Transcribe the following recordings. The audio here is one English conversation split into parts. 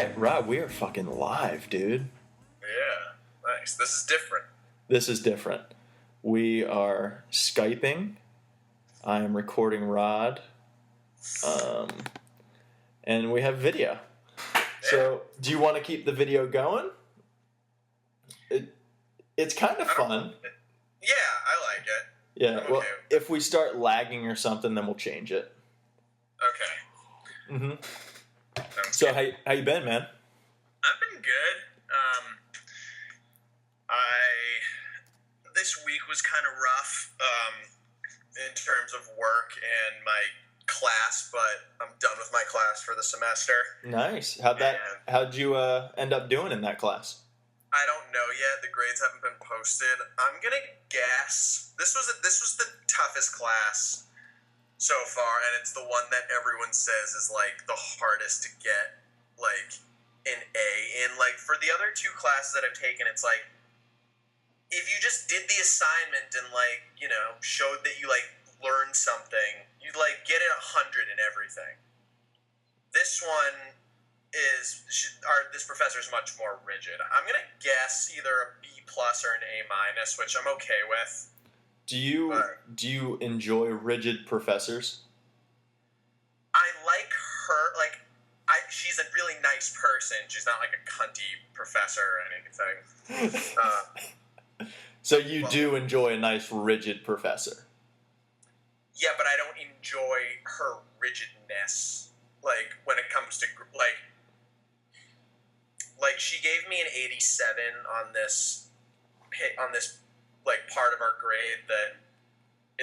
right, Rob, we are fucking live, dude. Yeah, nice. This is different. This is different. We are Skyping. I am recording Rod. And we have video. Yeah. So, do you want to keep the video going? It's kind of fun. Yeah, I like it. Yeah, I'm well, okay. if we start lagging or something, then we'll change it. Okay. Mm-hmm. Sounds So, good. how you been, man? I've been good. This week was kind of rough in terms of work and my class, but I'm done with my class for the semester. Nice. How'd you end up doing in that class? I don't know yet. The grades haven't been posted. I'm gonna guess this was the toughest class so far, and it's the one that everyone says is like the hardest to get like an A in. Like for the other two classes that I've taken, it's like if you just did the assignment and like, you know, showed that you like learned something, you'd like get it 100 in everything. This one this professor is much more rigid. I'm gonna guess either a B plus or an A minus, which I'm okay with. Do you enjoy rigid professors? I like her. Like, she's a really nice person. She's not like a cunty professor or anything. So you do enjoy a nice rigid professor? Yeah, but I don't enjoy her rigidness. Like when it comes to like she gave me an 87 on this like part of our grade that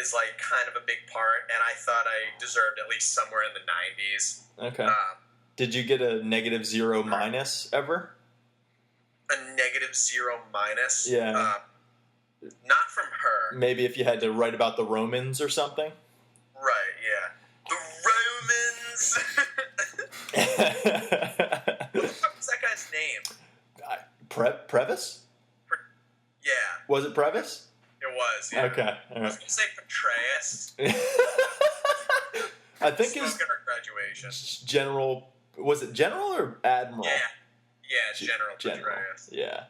is like kind of a big part, and I thought I deserved at least somewhere in the 90s. Okay. Did you get a -0 minus ever? A -0 minus? Yeah. Not from her. Maybe if you had to write about the Romans or something? Right, yeah. The Romans! What the fuck was that guy's name? Previs? Yeah. Was it Previs? It was, yeah. Okay. All I was right. going to say Petraeus. I think Spoke his at our graduation. general... Was it general or admiral? Yeah. Yeah, it's General General. Petraeus. Yeah.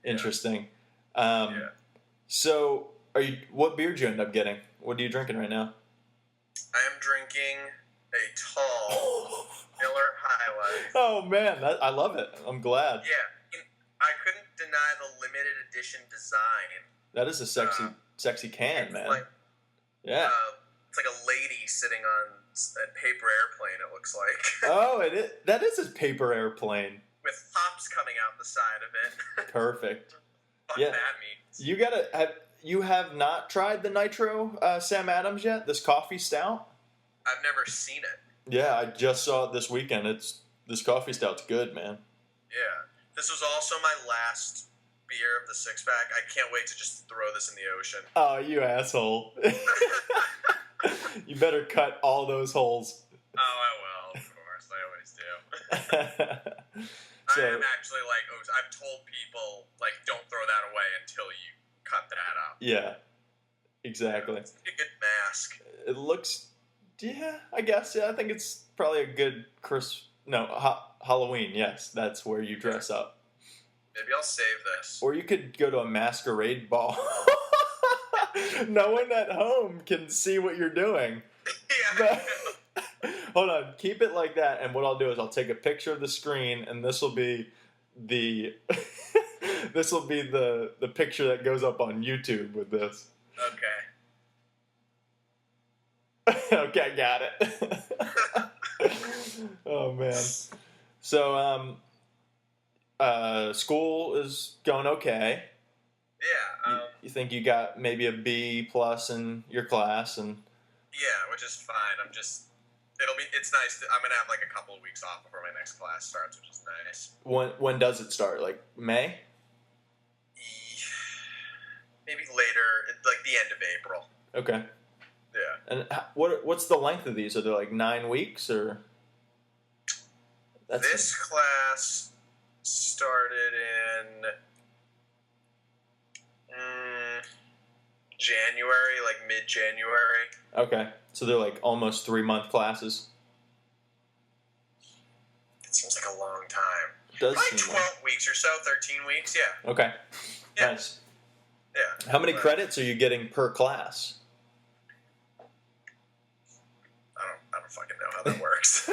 Interesting. Yeah. So, what beer did you end up getting? What are you drinking right now? I am drinking a tall Miller High Life. Oh, man. I love it. I'm glad. Yeah. I couldn't deny the limited edition design. That is a sexy can, It's man. like, Yeah. it's like a lady sitting on a paper airplane, it looks like. Oh, it is. That is a paper airplane. With hops coming out the side of it. Perfect. What Yeah. that means. You have not tried the Nitro Sam Adams yet? This coffee stout? I've never seen it. Yeah, I just saw it this weekend. This coffee stout's good, man. Yeah. This was also my last beer of the six-pack. I can't wait to just throw this in the ocean. Oh, you asshole. You better cut all those holes. Oh, I will, of course. I always do. So, I am actually like, I've told people, like, don't throw that away until you cut that out. yeah, exactly. It's like a good mask. It looks, yeah, I guess. Yeah, I think it's probably a good Halloween. Yes, that's where you dress up. Maybe I'll save this. Or you could go to a masquerade ball. No one at home can see what you're doing. Yeah. Hold on, keep it like that, and what I'll do is I'll take a picture of the screen, and this will be the the picture that goes up on YouTube with this. Okay. Okay, got it. Oh man. So school is going okay. Yeah. You think you got maybe a B plus in your class, and Yeah, which is fine. It's nice. I'm gonna have like a couple of weeks off before my next class starts, which is nice. when does it start? Like May? Maybe later, like the end of April. Okay. Yeah. And what's the length of these? Are they like 9 weeks or? This class started in January, like mid-January. Okay, so they're like almost 3-month classes. It seems like a long time. does Probably seem 12 weeks or so, 13 weeks, yeah. Okay. Yeah. Nice. Yeah. How many credits are you getting per class? I don't fucking know how that works.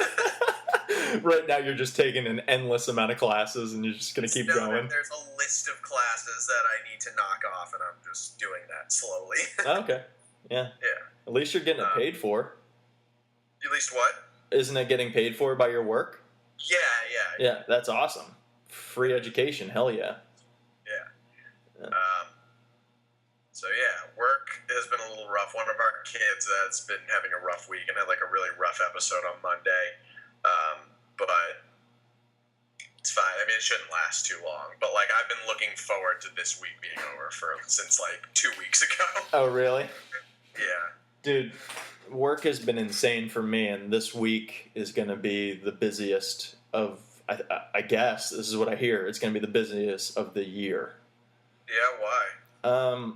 Right now, you're just taking an endless amount of classes, and you're just going to keep going. There's a list of classes that I need to knock off, and I'm just doing that slowly. Okay. Yeah. Yeah. At least you're getting it paid for. At least what? Isn't it getting paid for by your work? Yeah. Yeah, that's awesome. Free education, hell yeah. Yeah. So yeah, work has been a little rough. One of our kids has been having a rough week and had like a really rough episode on Monday. But it's fine. I mean, it shouldn't last too long. But like, I've been looking forward to this week being over since like 2 weeks ago. Oh, really? Yeah. Dude, work has been insane for me, and this week is going to be the busiest of, I guess, this is what I hear, it's going to be the busiest of the year. Yeah, why?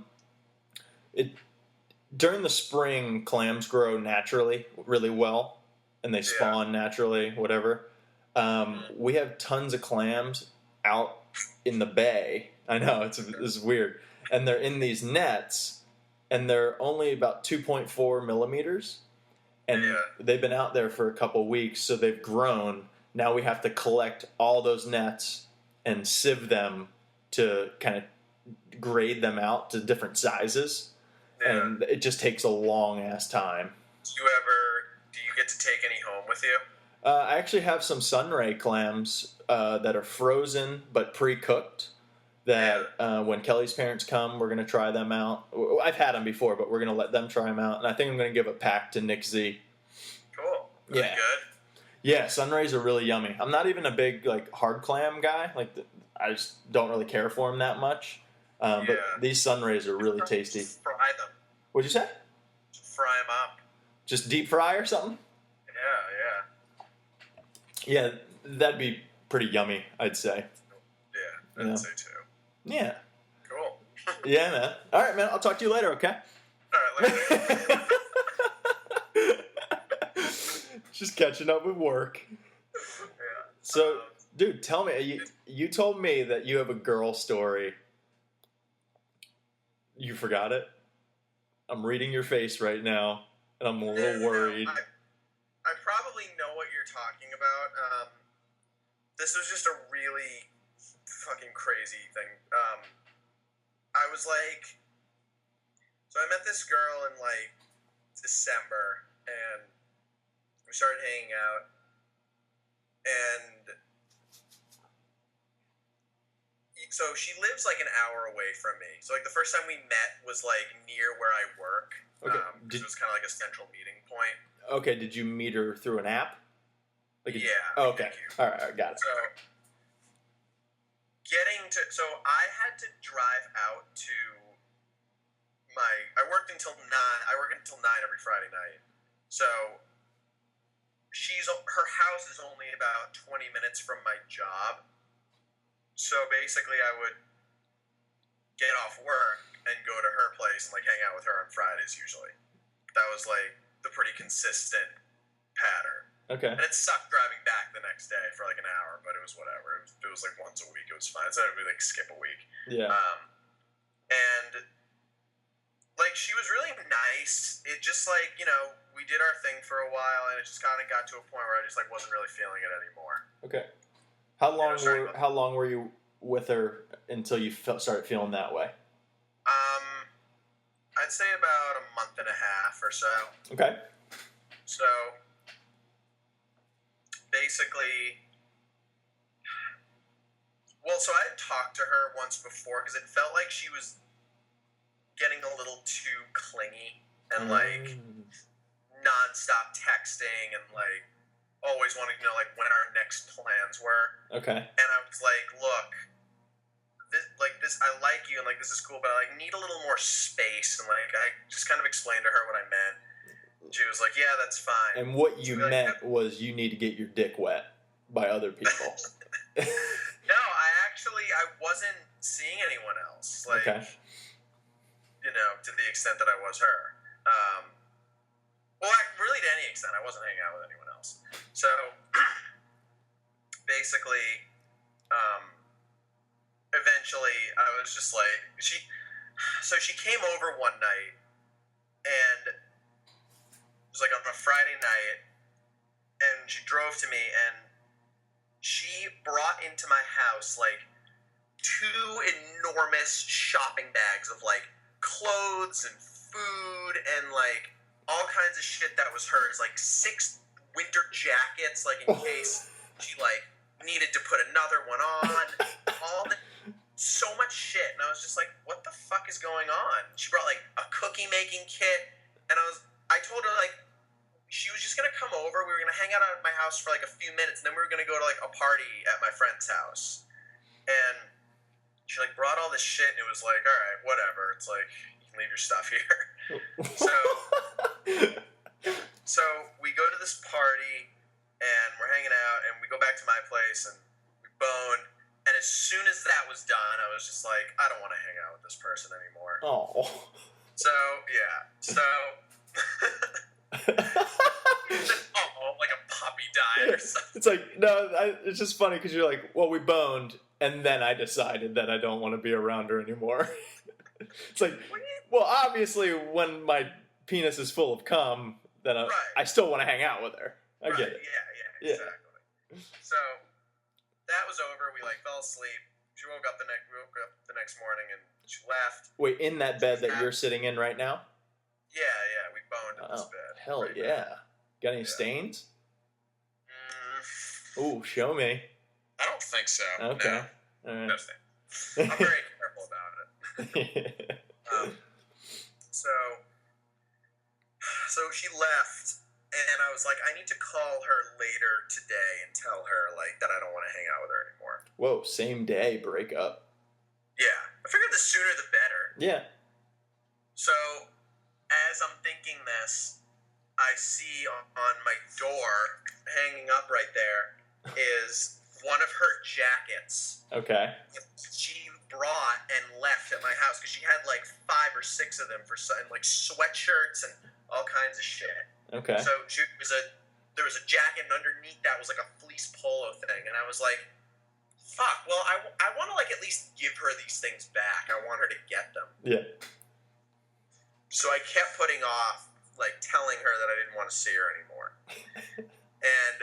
During the spring, clams grow naturally really well, and they spawn naturally, whatever. We have tons of clams out in the bay. I know, it's weird. And they're in these nets, and they're only about 2.4 millimeters. And they've been out there for a couple weeks, so they've grown. Now we have to collect all those nets and sieve them to kind of grade them out to different sizes. Yeah. And it just takes a long-ass time. Do you get to take any home with you? I actually have some sunray clams that are frozen but pre-cooked that when Kelly's parents come, we're going to try them out. I've had them before, but we're going to let them try them out. And I think I'm going to give a pack to Nick Z. Cool. Are they good? Yeah, sunrays are really yummy. I'm not even a big hard clam guy. I just don't really care for them that much. But these sunrays are really tasty. Fry them. What'd you say? Fry them up. Just deep fry or something? Yeah. Yeah, that'd be pretty yummy, I'd say. Yeah, I'd say too. Yeah. Cool. Yeah, man. All right, man. I'll talk to you later, okay? All right, later. Just catching up with work. Yeah. So, dude, tell me. You told me that you have a girl story. You forgot it? I'm reading your face right now, and I'm a little worried. I probably know what you're talking about. This was just a really fucking crazy thing. I was like, so I met this girl in like December, and we started hanging out, and so she lives like an hour away from me. So like the first time we met was like near where I work. Okay. It was kind of like a central meeting point. Okay, did you meet her through an app? Okay. All right, got it. So I had to drive out to I work until 9 every Friday night. So her house is only about 20 minutes from my job. So basically I would get off work and go to her place and like hang out with her on Fridays usually. That was like the pretty consistent pattern. Okay. And it sucked driving back the next day for like an hour, but it was whatever. It was like once a week. It was fine. So I'd like skip a week. Yeah. And like she was really nice. It just like, we did our thing for a while, and it just kind of got to a point where I just like wasn't really feeling it anymore. Okay. How long were you with her until you started feeling that way? I'd say about a month and a half or so. Okay. So basically, so I had talked to her once before because it felt like she was getting a little too clingy and like nonstop texting and like always wanting to know like when our next plans were. Okay. And I was like, look, this I like you and like this is cool, but I like need a little more space, and like I just kind of explained to her what I meant. She was like, yeah, that's fine. And what you meant was you need to get your dick wet by other people. No, I wasn't seeing anyone else. Like, to the extent that I was her. Really to any extent, I wasn't hanging out with anyone else. So, basically, eventually I was just like, she came over one night, and it was like on a Friday night, and she drove to me, and she brought into my house like 2 enormous shopping bags of like clothes and food and like all kinds of shit that was hers, like 6 winter jackets, like in case she like needed to put another one on, so much shit. And I was just like, what the fuck is going on? She brought like a cookie making kit, and I told her like she was just gonna come over, we were gonna hang out at my house for like a few minutes, and then we were gonna go to like a party at my friend's house. And she like brought all this shit, and it was like, all right, whatever, it's like, you can leave your stuff here. So we go to this party, and we're hanging out, and we go back to my place, and we boned. And as soon as that was done, I was just like, I don't want to hang out with this person anymore. Oh. So, yeah. So, like a puppy died or something. It's like, no, it's just funny because you're like, well, we boned, and then I decided that I don't want to be around her anymore. It's like, well, obviously, when my penis is full of cum, then I still want to hang out with her. I get it. Yeah, exactly. So that was over. We like fell asleep. She woke up the next morning, and she left. Wait, in that bed that you're sitting in right now? Yeah, we boned in this bed. Hell right yeah! Now. Got any stains? Ooh, show me. I don't think so. Okay. No, all right. No stains. I'm very careful about it. So she left. And I was like, I need to call her later today and tell her, like, that I don't want to hang out with her anymore. Whoa, same day breakup. Yeah. I figured the sooner the better. Yeah. So, as I'm thinking this, I see on my door, hanging up right there, is one of her jackets. Okay. She brought and left at my house, because she had, like, 5 or 6 of them for like sweatshirts and all kinds of shit. Okay. So there was a jacket, and underneath that was like a fleece polo thing, and I was like, fuck, well, I want to like at least give her these things back. I want her to get them. Yeah. So I kept putting off like telling her that I didn't want to see her anymore. And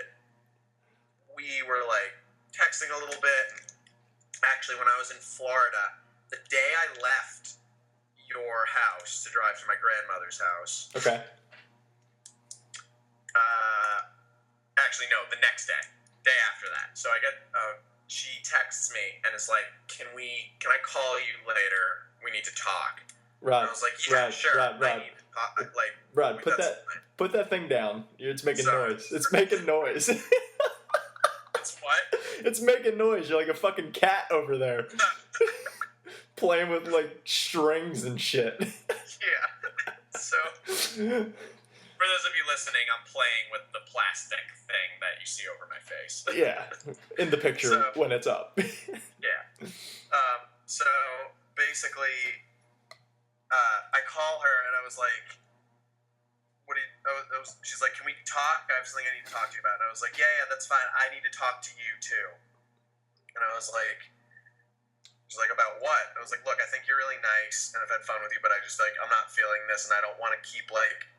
we were like texting a little bit. And actually, when I was in Florida, the day I left your house to drive to my grandmother's house. Okay. Actually, no, the next day after that. So I get, she texts me and is like, can I call you later? We need to talk. Rod, and I was like, yeah, sure. Rod, I need to talk. Like, Rod, put that thing down. It's making noise. It's making noise. It's what? It's making noise. You're like a fucking cat over there. Playing with like strings and shit. Yeah. So for those of you listening, I'm playing with the plastic thing that you see over my face. Yeah, in the picture when it's up. Yeah. So basically, I call her and I was like, she's like, can we talk? I have something I need to talk to you about. And I was like, yeah, that's fine. I need to talk to you too. And I was like, she's like, about what? I was like, look, I think you're really nice and I've had fun with you, but I just like, I'm not feeling this, and I don't want to keep like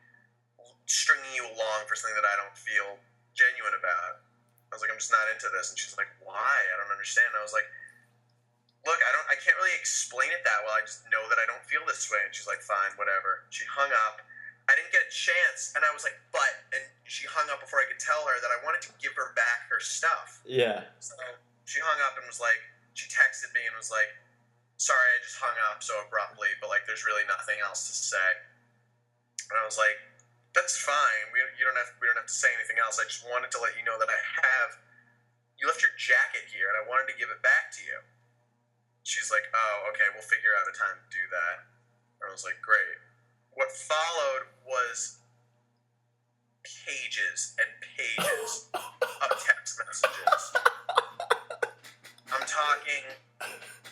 stringing you along for something that I don't feel genuine about. I was like, I'm just not into this. And she's like, why? I don't understand. And I was like, look, I can't really explain it that well. I just know that I don't feel this way. And she's like, fine, whatever. She hung up. I didn't get a chance. And I was like, and she hung up before I could tell her that I wanted to give her back her stuff. Yeah. So she hung up and was like, she texted me and was like, sorry, I just hung up so abruptly, but like, there's really nothing else to say. And I was like, that's fine. We don't have to say anything else. I just wanted to let you know that you left your jacket here, and I wanted to give it back to you. She's like, oh, okay, we'll figure out a time to do that. And I was like, great. What followed was pages and pages of text messages. I'm talking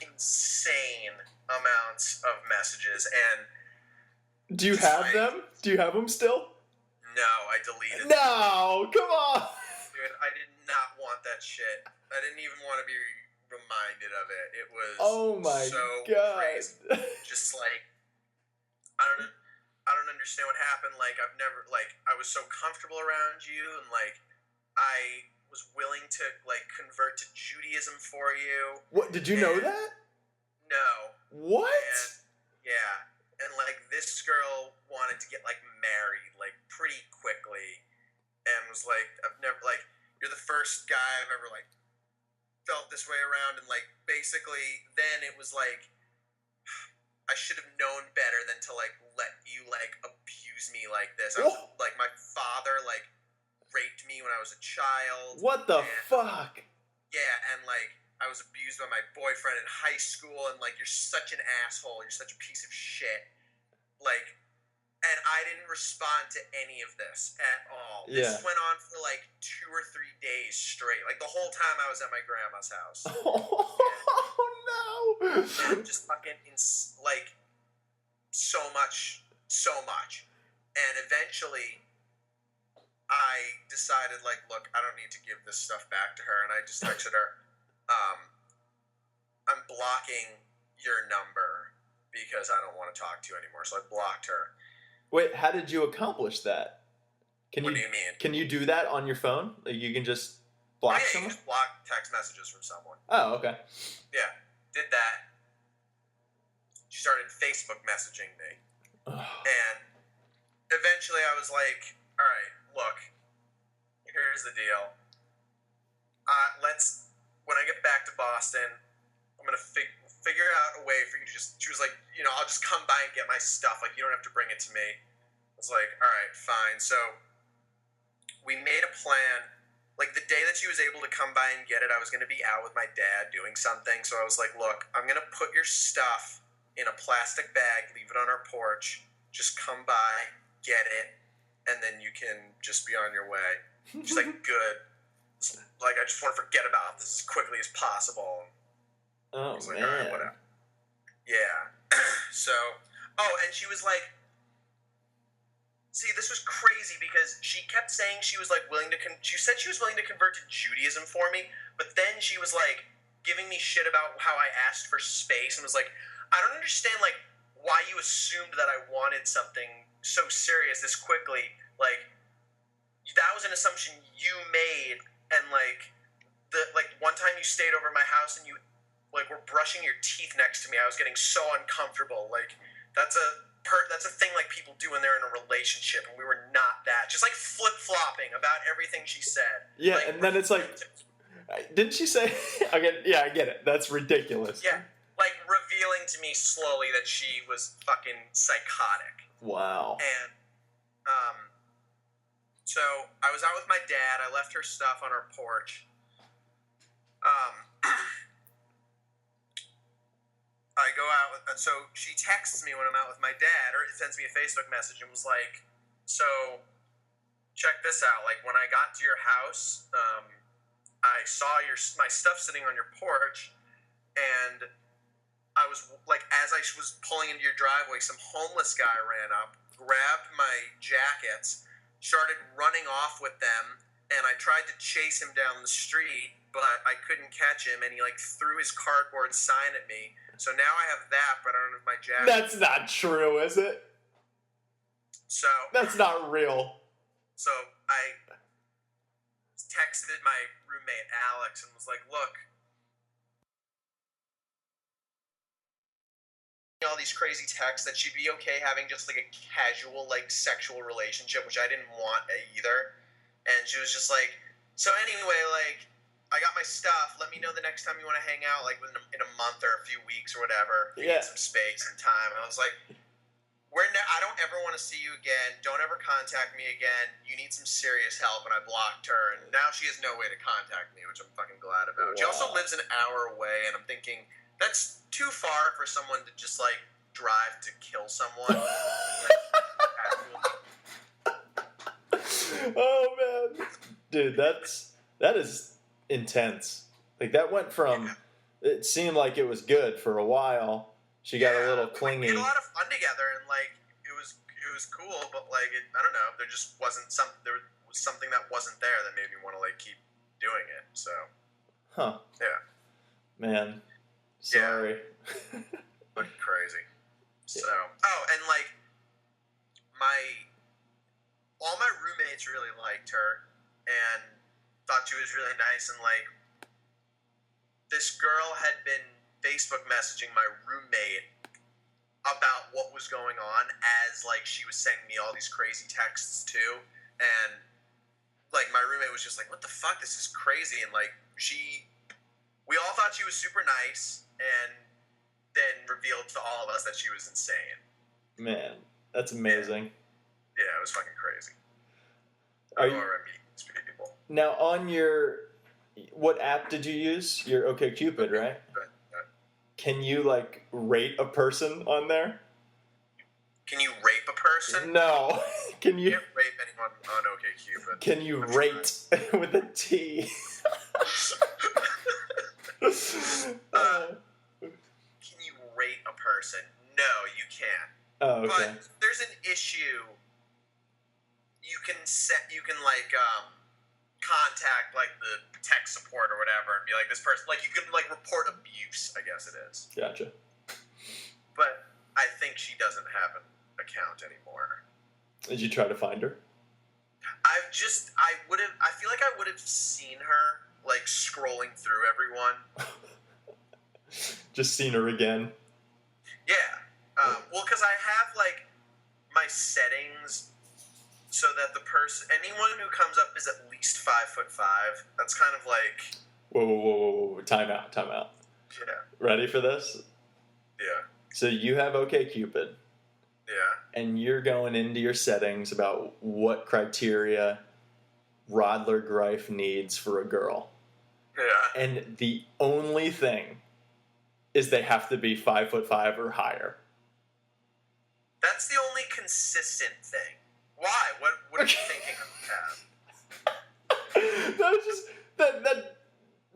insane amounts of messages, and do you have them? Do you have them still? No, I deleted them. No, come on. Dude, I did not want that shit. I didn't even want to be reminded of it. It was Oh my so god. crazy. Just like I don't understand what happened. Like I was so comfortable around you, and like I was willing to like convert to Judaism for you. What, did you know that? No. What? And, yeah. And like this girl wanted to get like married like pretty quickly, and was like, I've never like you're the first guy I've ever like felt this way around, and like basically then it was like I should have known better than to like let you like abuse me like this. I was like my father like raped me when I was a child. What the fuck? Yeah, and like I was abused by my boyfriend in high school, and like you're such an asshole, you're such a piece of shit. Like, and I didn't respond to any of this at all. Yeah. This went on for like 2 or 3 days straight. Like the whole time I was at my grandma's house. Oh no! And just fucking like so much. And eventually I decided, like, look, I don't need to give this stuff back to her, and I just texted her, I'm blocking your number because I don't want to talk to you anymore. So I blocked her. Wait, how did you accomplish that? What do you mean? Can you do that on your phone? Like you can just block someone? You just block text messages from someone. Oh, okay. Yeah, did that. She started Facebook messaging me. And eventually I was like, all right, look, here's the deal. When I get back to Boston, I'm going to figure out a way for you to just, she was like, I'll just come by and get my stuff. Like, you don't have to bring it to me. I was like, all right, fine. So we made a plan. Like, the day that she was able to come by and get it, I was going to be out with my dad doing something. So I was like, look, I'm going to put your stuff in a plastic bag, leave it on our porch, just come by, get it, and then you can just be on your way. She's like, good. Like, I just want to forget about this as quickly as possible. Oh, like, man. all right, whatever. Yeah. So, and she was like, see, this was crazy because she kept saying she was like willing to, she said she was willing to convert to Judaism for me, but then she was like giving me shit about how I asked for space and was like, I don't understand like why you assumed that I wanted something so serious this quickly. Like, that was an assumption you made, and like one time you stayed over my house and you like were brushing your teeth next to me. I was getting so uncomfortable. Like that's a thing like people do when they're in a relationship, and we were not that. Just like flip-flopping about everything she said. Yeah, like, and then it's like, didn't she say? Again, yeah, I get it. That's ridiculous. Yeah, like revealing to me slowly that she was fucking psychotic. Wow. And so I was out with my dad. I left her stuff on her porch. I go out with, so she texts me when I'm out with my dad, or sends me a Facebook message and was like, so check this out. Like, when I got to your house, I saw my stuff sitting on your porch, and I was like, as I was pulling into your driveway, some homeless guy ran up, grabbed my jackets, started running off with them, and I tried to chase him down the street, but I couldn't catch him, and he like threw his cardboard sign at me. So now I have that, but I don't have my jacket. That's not true, is it? So that's not real. So I texted my roommate Alex and was like, look, all these crazy texts that she'd be okay having just like a casual like sexual relationship, which I didn't want either. And she was just like, so anyway, like, I got my stuff. Let me know the next time you want to hang out, like in a month or a few weeks or whatever. You need some space and time. And I was like, I don't ever want to see you again. Don't ever contact me again. You need some serious help. And I blocked her. And now she has no way to contact me, which I'm fucking glad about. Wow. She also lives an hour away, and I'm thinking, that's too far for someone to just like drive to kill someone. Oh man, dude, that is intense. Like that went from it seemed like it was good for a while. She got a little clingy. We had a lot of fun together, and like it was cool, but like I don't know, there was something that wasn't there that made me want to like keep doing it. So, yeah. Man, sorry. Fucking crazy. So, and like all my roommates really liked her and thought she was really nice, and like this girl had been Facebook messaging my roommate about what was going on as like she was sending me all these crazy texts too, and like my roommate was just like, what the fuck, this is crazy, and like we all thought she was super nice, and then revealed to all of us that she was insane. Man, that's amazing. Yeah, it was fucking crazy. People. Now, on what app did you use? Your OkCupid, right? Can you, like, rate a person on there? Can you rape a person? No. Can you... You can't rape anyone on OkCupid. Can you rate with a T? Can you rate a person? No, you can't. Oh, okay. But there's an issue. You can like contact like the tech support or whatever and be like, this person, like you can like report abuse, I guess it is. Gotcha. But I think she doesn't have an account anymore. Did you try to find her? I feel like I would have seen her like scrolling through everyone. Just seen her again. Yeah. Well, because I have like my settings so that anyone who comes up is at least 5'5". That's kind of like. Whoa. Time out. Yeah. Ready for this? Yeah. So you have OkCupid. Yeah. And you're going into your settings about what criteria Rodler Greif needs for a girl. Yeah. And the only thing is they have to be 5'5" or higher. That's the only consistent thing. Why? What are you thinking of, Tab? That's just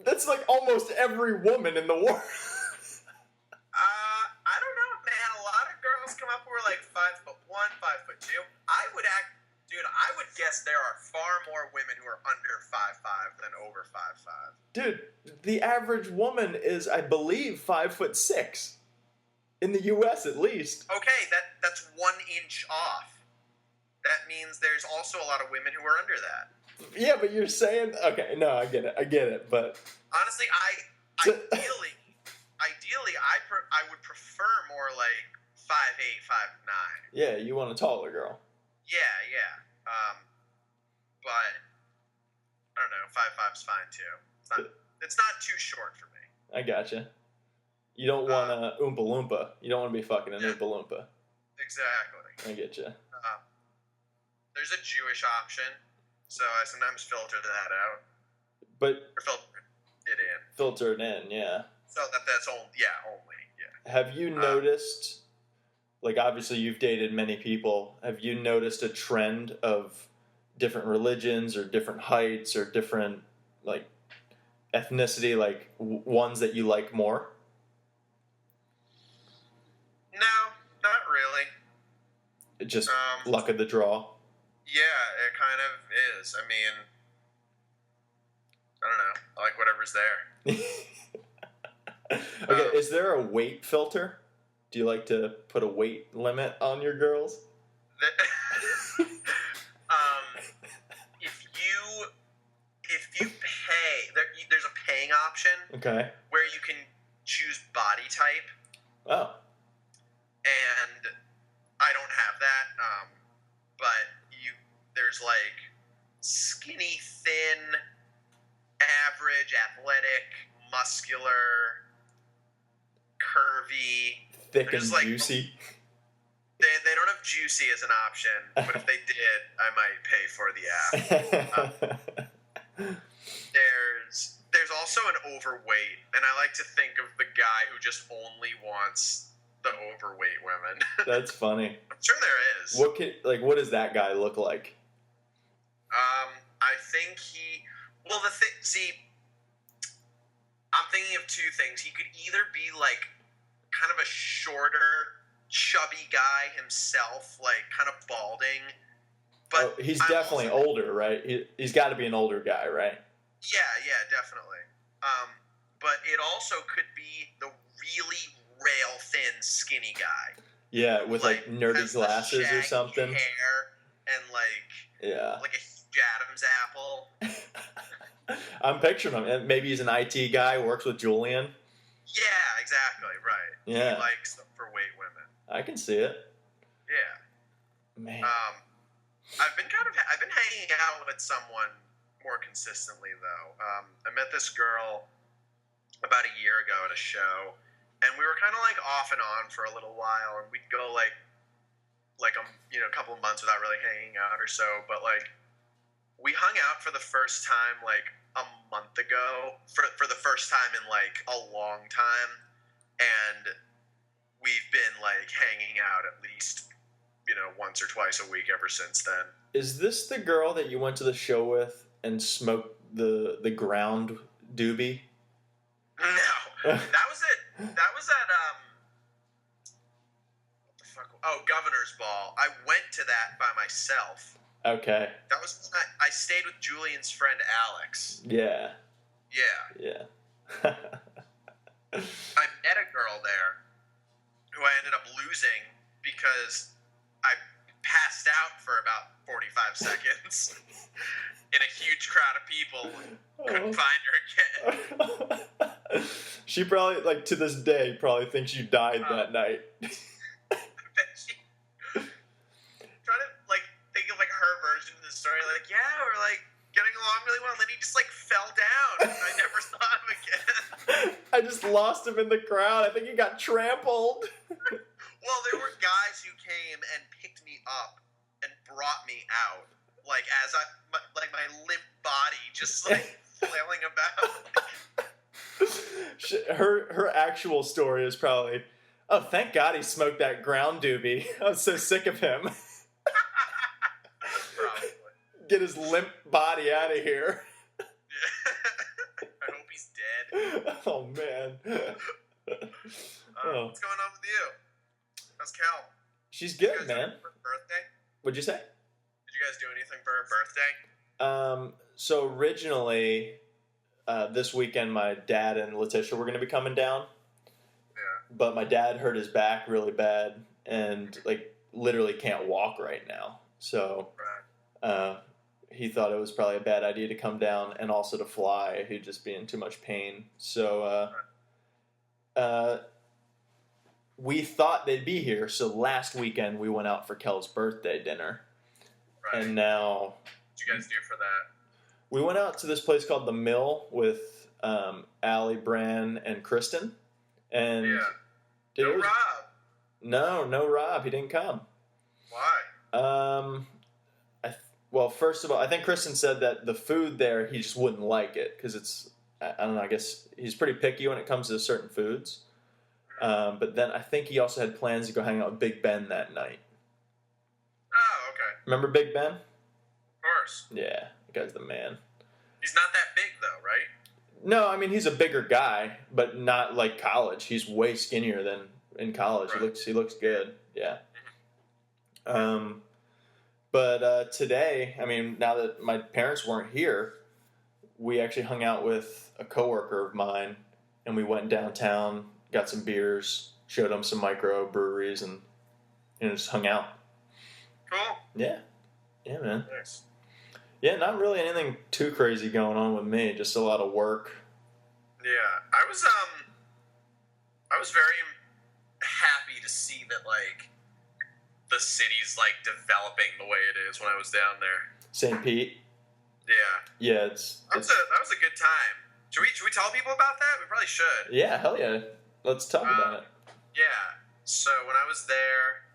that's like almost every woman in the world. I don't know, man. A lot of girls come up who are like 5'1", 5'2". I would guess there are far more women who are under 5'5" than over 5'5". Dude, the average woman is, I believe, 5'6". In the U.S. at least. Okay, that's 1 inch off. That means there's also a lot of women who are under that. Yeah, but you're saying... Okay, no, I get it, but... Honestly, ideally, I would prefer more like 5'8", 5'9". Yeah, you want a taller girl. Yeah. But, I don't know, 5'5"'s fine too. It's not too short for me. I gotcha. You don't want a Oompa Loompa. You don't want to be fucking an Oompa Loompa. Exactly. I get you. There's a Jewish option, so I sometimes filter that out. But... Or filter it in. Filter it in, yeah. So that's only, yeah. Have you noticed, like obviously you've dated many people, have you noticed a trend of different religions or different heights or different, like, ethnicity, like ones that you like more? No, not really. It just luck of the draw? Yeah, it kind of is. I mean, I don't know. I like whatever's there. Okay, is there a weight filter? Do you like to put a weight limit on your girls? If you pay, there's a paying option. Okay. Where you can choose body type. Oh. And I don't have that. But there's like skinny, thin, average, athletic, muscular, curvy, thick and like, juicy. They don't have juicy as an option, but if they did, I might pay for the app. There's also an overweight, and I like to think of the guy who just only wants the overweight women. That's funny. I'm sure there is. What does that guy look like? I think I'm thinking of two things. He could either be like kind of a shorter, chubby guy himself, like kind of balding. But he's definitely older, right? He's got to be an older guy, right? Yeah, definitely. but it also could be the really rail thin skinny guy. Yeah, with like nerdy glasses or something. Hair and like a huge Adam's apple. I'm picturing him. And maybe he's an IT guy, works with Julian. Yeah, exactly, right. Yeah. He likes overweight women. I can see it. Yeah. Man. I've been hanging out with someone more consistently though. I met this girl about a year ago at a show, and we were kind of like off and on for a little while, and we'd go like a couple of months without really hanging out or so, but like we hung out for the first time like a month ago for the first time in like a long time, and we've been like hanging out at least once or twice a week ever since then. Is this the girl that you went to the show with and smoked the ground doobie? No, that was it. That was at what the fuck? Oh, Governor's Ball. I went to that by myself. Okay. That was when I stayed with Julian's friend Alex. Yeah. Yeah. Yeah. I met a girl there who I ended up losing because I passed out for about 45 seconds in a huge crowd of people. Couldn't find her again. She probably, like, to this day, probably thinks you died that night. I bet she trying to like think of like her version of the story. Like, yeah, we're like getting along really well. And then he just like fell down, and I never saw him again. I just lost him in the crowd. I think he got trampled. Well, there were guys who came and picked me up and brought me out, like as my limp body just like flailing about. Her actual story is probably, oh, thank God he smoked that ground doobie. I was so sick of him. Probably. Get his limp body out of here. Yeah. I hope he's dead. Oh, man. What's going on with you? How's Cal? She's good, man. For her birthday? What'd you say? Did you guys do anything for her birthday? So originally, this weekend, my dad and Letitia were going to be coming down. Yeah. But my dad hurt his back really bad and, like, literally can't walk right now. So, he thought it was probably a bad idea to come down and also to fly. He'd just be in too much pain. So, we thought they'd be here. So last weekend we went out for Kel's birthday dinner. Right. And now... What did you guys do for that? We went out to this place called The Mill with Allie, Bran, and Kristen. And yeah. Rob. No Rob. He didn't come. Why? Well, first of all, I think Kristen said that the food there, he just wouldn't like it. Because it's, I don't know, I guess he's pretty picky when it comes to certain foods. But then I think he also had plans to go hang out with Big Ben that night. Oh, okay. Remember Big Ben? Of course. Yeah, the guy's the man. He's not that big, though, right? No, I mean, he's a bigger guy, but not like college. He's way skinnier than in college. Right. He looks good. Yeah. But today, I mean, now that my parents weren't here, we actually hung out with a coworker of mine, and we went downtown, got some beers, showed them some micro breweries, and just hung out. Cool. Yeah, man. Nice. Yeah, not really anything too crazy going on with me. Just a lot of work. Yeah, I was very happy to see that like the city's like developing the way it is when I was down there. St. Pete. Yeah. Yeah, that was a good time. Should we tell people about that? We probably should. Yeah, hell yeah. Let's talk about it. Yeah. So when I was there,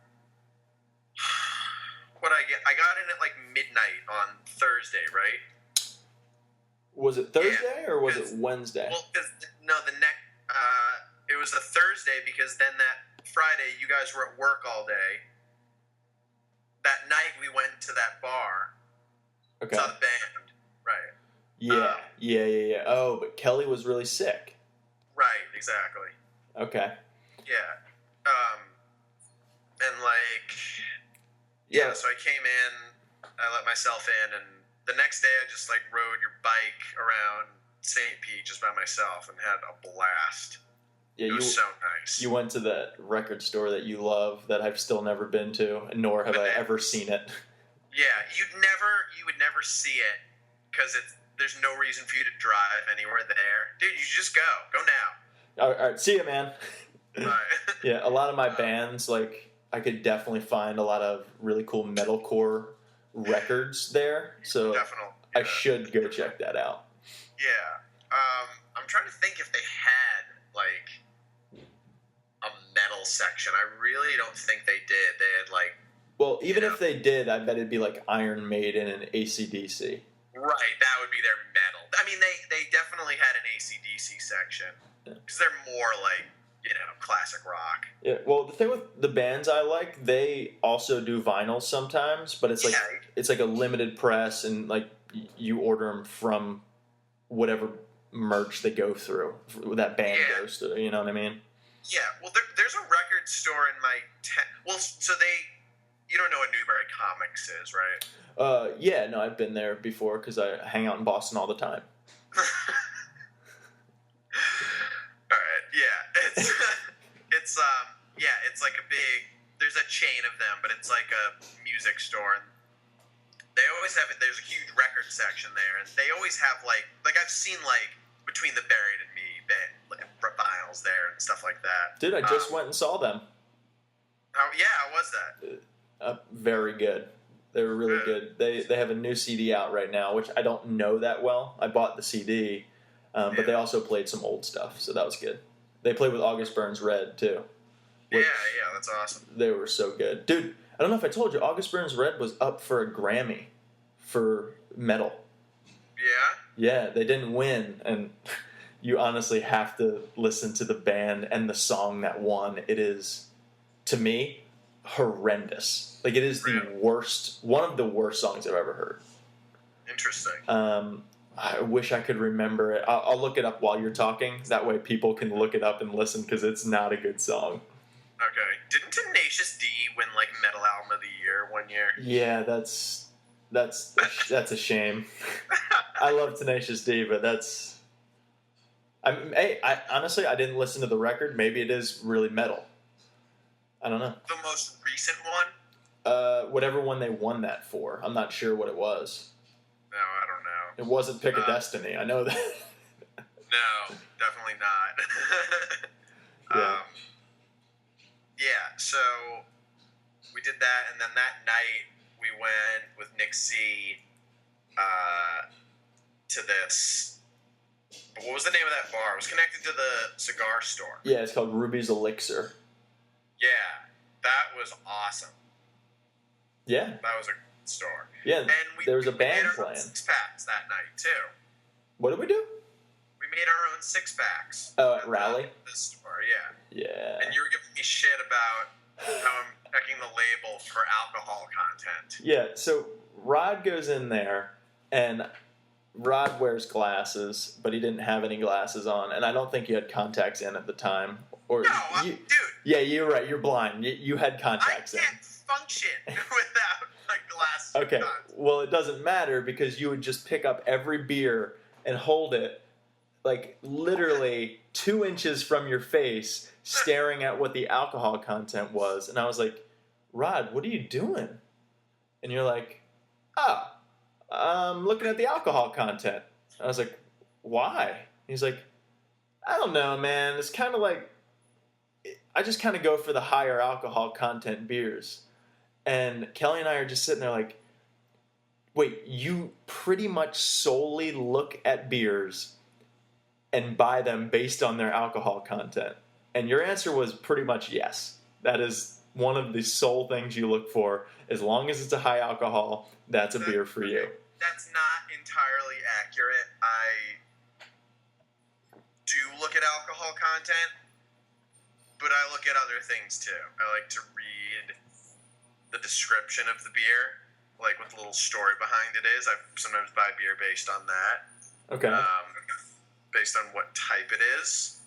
I got in at like midnight on Thursday, right? Was it Thursday or was it Wednesday? Well, it was a Thursday because then that Friday you guys were at work all day. That night we went to that bar. Okay. Saw the band. Right. Yeah. Oh, but Kelly was really sick. Right, exactly. Okay. Yeah. And like... Yeah, so I came in, I let myself in, and the next day I just like rode your bike around St. Pete just by myself and had a blast. Yeah, it was so nice. You went to that record store that you love that I've still never been to, nor have I ever seen it. Yeah, you would never see it because there's no reason for you to drive anywhere there. Dude, you just go now. All right, see ya, man. Right. Yeah, a lot of my bands, like, I could definitely find a lot of really cool metalcore records there, so Definitely. I should go check that out. Yeah. I'm trying to think if they had, like, a metal section. I really don't think they did. They had, like... Well, even if they did, I bet it'd be like Iron Maiden and AC/DC. Right, that would be their metal. I mean, they definitely had an AC/DC section. Because they're more like, classic rock. Yeah, well, the thing with the bands I like, they also do vinyls sometimes, but it's like it's like a limited press, and like you order them from whatever merch they go through, that band goes through. You know what I mean? Yeah. Well, there's a record store in my so you don't know what Newbury Comics is, right? Yeah, no, I've been there before because I hang out in Boston all the time. All right, yeah, it's like a big. There's a chain of them, but it's like a music store. And they always have it. There's a huge record section there, and they always have like I've seen like Between the Buried and Me vinyls there and stuff like that. Dude, I just went and saw them. How was that? Very good. They were really good. They have a new CD out right now, which I don't know that well. I bought the CD, but they also played some old stuff, so that was good. They played with August Burns Red, too. Yeah, that's awesome. They were so good. Dude, I don't know if I told you, August Burns Red was up for a Grammy for metal. Yeah? Yeah, they didn't win, and you honestly have to listen to the band and the song that won. It is, to me, horrendous. Like, it is one of the worst songs I've ever heard. Interesting. I wish I could remember it. I'll look it up while you're talking. That way people can look it up and listen, because it's not a good song. Okay. Didn't Tenacious D win, like, Metal Album of the Year one year? Yeah, that's a shame. I love Tenacious D, but that's... I honestly, I didn't listen to the record. Maybe it is really metal. I don't know. The most recent one? Whatever one they won that for. I'm not sure what it was. No, I don't know. It wasn't Pick a Destiny. I know that. No, definitely not. Yeah, so we did that, and then that night we went with Nick Z to this. What was the name of that bar? It was connected to the cigar store. Yeah, it's called Ruby's Elixir. Yeah, that was awesome. Yeah. That was a good store. Yeah, and there was a band playing. 6-packs that night, too. What did we do? We made our own 6-packs. Oh, at Raleigh? This store, yeah. Yeah. And you were giving me shit about how I'm checking the label for alcohol content. Yeah, so Rod goes in there, and Rod wears glasses, but he didn't have any glasses on, and I don't think you had contacts in at the time. Or no, dude. Yeah, you're right. You're blind. You had contacts in. I can't function without my glasses. Okay, well, it doesn't matter, because you would just pick up every beer and hold it, like, literally 2 inches from your face, staring at what the alcohol content was. And I was like, Rod, what are you doing? And you're like, I'm looking at the alcohol content. I was like, why? He's like, I don't know, man. It's kind of like, I just kind of go for the higher alcohol content beers. And Kelly and I are just sitting there like, wait, you pretty much solely look at beers and buy them based on their alcohol content? And your answer was pretty much yes. That is one of the sole things you look for. As long as it's a high alcohol, that's a beer for you. That's not entirely accurate. I do look at alcohol content, but I look at other things too. I like to read the description of the beer, like what the little story behind it is. I sometimes buy beer based on that. Okay. Based on what type it is.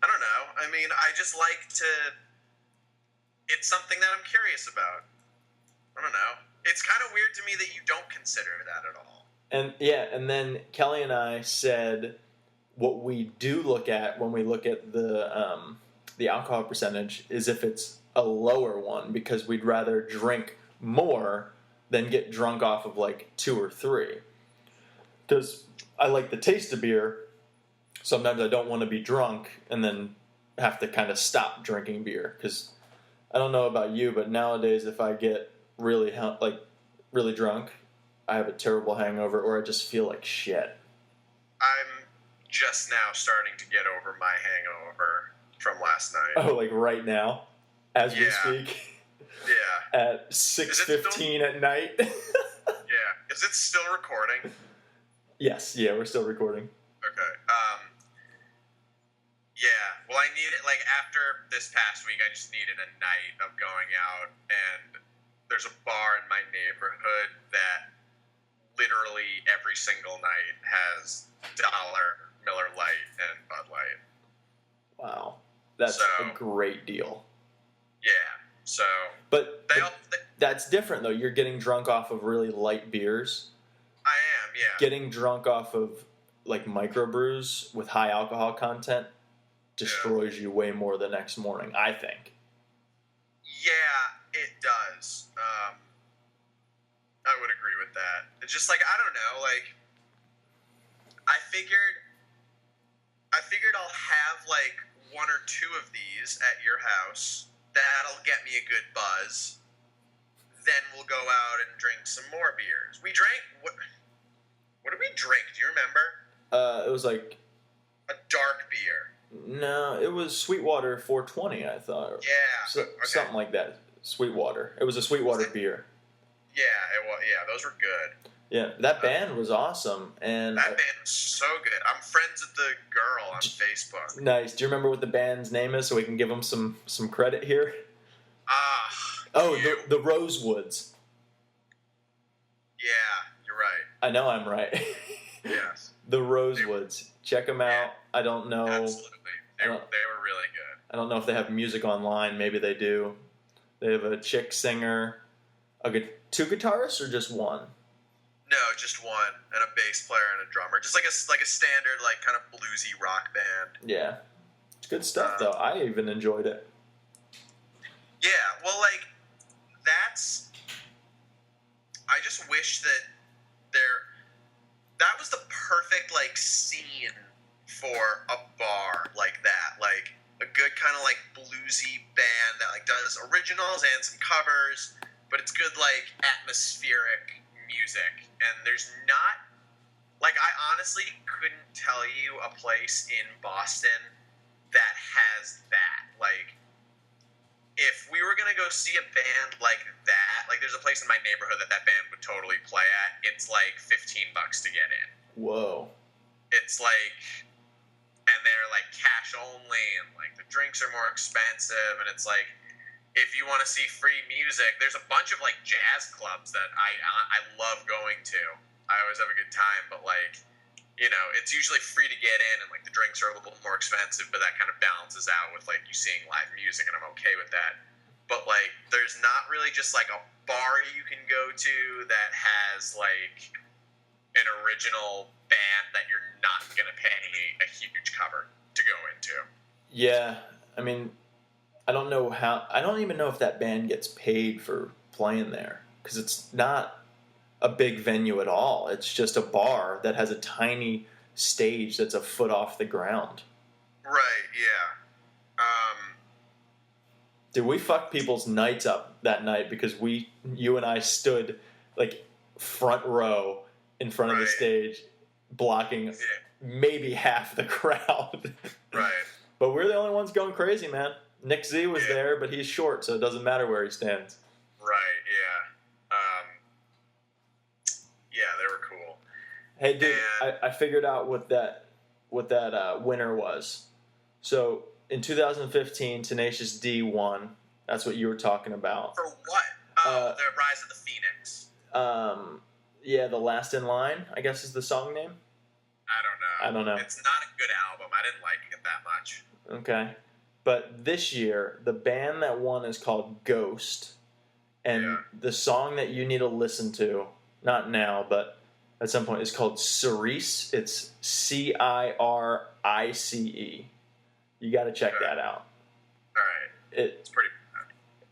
I don't know. I mean, I just like to... It's something that I'm curious about. I don't know. It's kind of weird to me that you don't consider that at all. And then Kelly and I said what we do look at when we look at the alcohol percentage is if it's a lower one, because we'd rather drink more than get drunk off of like 2 or 3. Because I like the taste of beer. Sometimes I don't want to be drunk and then have to kind of stop drinking beer. Because I don't know about you, but nowadays if I get really drunk, I have a terrible hangover, or I just feel like shit. I'm just now starting to get over my hangover from last night. Oh, like right now, as we speak. Yeah. At 6:15 at night. Yeah. Is it still recording? Yes. Yeah, we're still recording. Okay. Yeah. Well, I needed, like, after this past week, I just needed a night of going out, and there's a bar in my neighborhood that literally every single night has Dollar, Miller Lite, and Bud Light. Wow. That's a great deal. Yeah. So, but that's different, though. You're getting drunk off of really light beers. I am, yeah. Getting drunk off of, like, microbrews with high alcohol content destroys you way more the next morning, I think. Yeah, it does. I would agree with that. It's just, like, I don't know, like, I figured I'll have, like, 1 or 2 of these at your house. That'll get me a good buzz. Then we'll go out and drink some more beers. We drank, what did we drink? Do you remember? It was like a dark beer. No, it was Sweetwater 420, I thought. Yeah. Okay. Something like that. Sweetwater. It was a Sweetwater beer. Yeah, it was. Yeah, those were good. Yeah, that band was awesome. And that band was so good. I'm friends with the girl on Facebook. Nice. Do you remember what the band's name is so we can give them some credit here? The Rosewoods. Yeah, you're right. I know I'm right. Yes. The Rosewoods. Check them out. Yeah, I don't know. Absolutely. They were really good. I don't know if they have music online. Maybe they do. They have a chick singer, 2 guitarists, or just one? No, just one, and a bass player and a drummer. Just like a standard, like, kind of bluesy rock band. Yeah. It's good stuff, though. I even enjoyed it. Yeah, well, like, I just wish that that was the perfect, like, scene for a bar like that. Like, a good kind of, like, bluesy band that, like, does originals and some covers, but it's good, like, atmospheric music. And there's not, like, I honestly couldn't tell you a place in Boston that has that. Like, if we were going to go see a band like that, like, there's a place in my neighborhood that band would totally play at. It's like $15 to get in. Whoa. It's like, and they're like cash only, and like the drinks are more expensive, and it's like, if you want to see free music, there's a bunch of like jazz clubs that I love going to. I always have a good time, but like, you know, it's usually free to get in, and like the drinks are a little more expensive, but that kind of balances out with like you seeing live music, and I'm okay with that. But like, there's not really just like a bar you can go to that has like an original band that you're not gonna pay a huge cover to go into. Yeah, I mean, I don't even know if that band gets paid for playing there, because it's not a big venue at all. It's just a bar that has a tiny stage that's a foot off the ground. Right, yeah. Dude, we fucked people's nights up that night because you and I stood like front row in front of the stage, blocking maybe half the crowd. Right. But we're the only ones going crazy, man. Nick Z was there, but he's short, so it doesn't matter where he stands. Right, yeah. Yeah, they were cool. Hey, dude, I figured out what that winner was. So, in 2015, Tenacious D won. That's what you were talking about. For what? Oh, the Rise of the Phoenix. Yeah, The Last in Line, I guess is the song name. I don't know. It's not a good album. I didn't like it that much. Okay. But this year, the band that won is called Ghost. And the song that you need to listen to, not now, but at some point. It's called Cirice. It's Cirice. You got to check that out. All right. It's pretty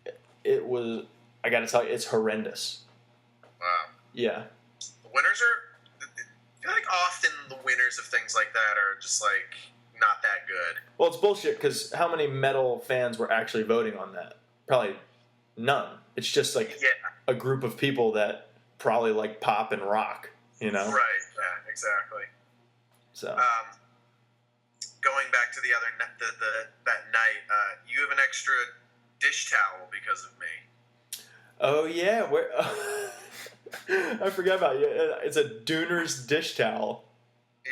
bad. It was, I got to tell you, it's horrendous. Wow. Yeah. The winners are, I feel like often the winners of things like that are just like not that good. Well, it's bullshit because how many metal fans were actually voting on that? Probably none. It's just like a group of people that probably like pop and rock, you know? Right, yeah, exactly. So, going back to the other that night, you have an extra dish towel because of me. oh yeah, where? I forgot about you. It's a Dooner's dish towel. Yeah.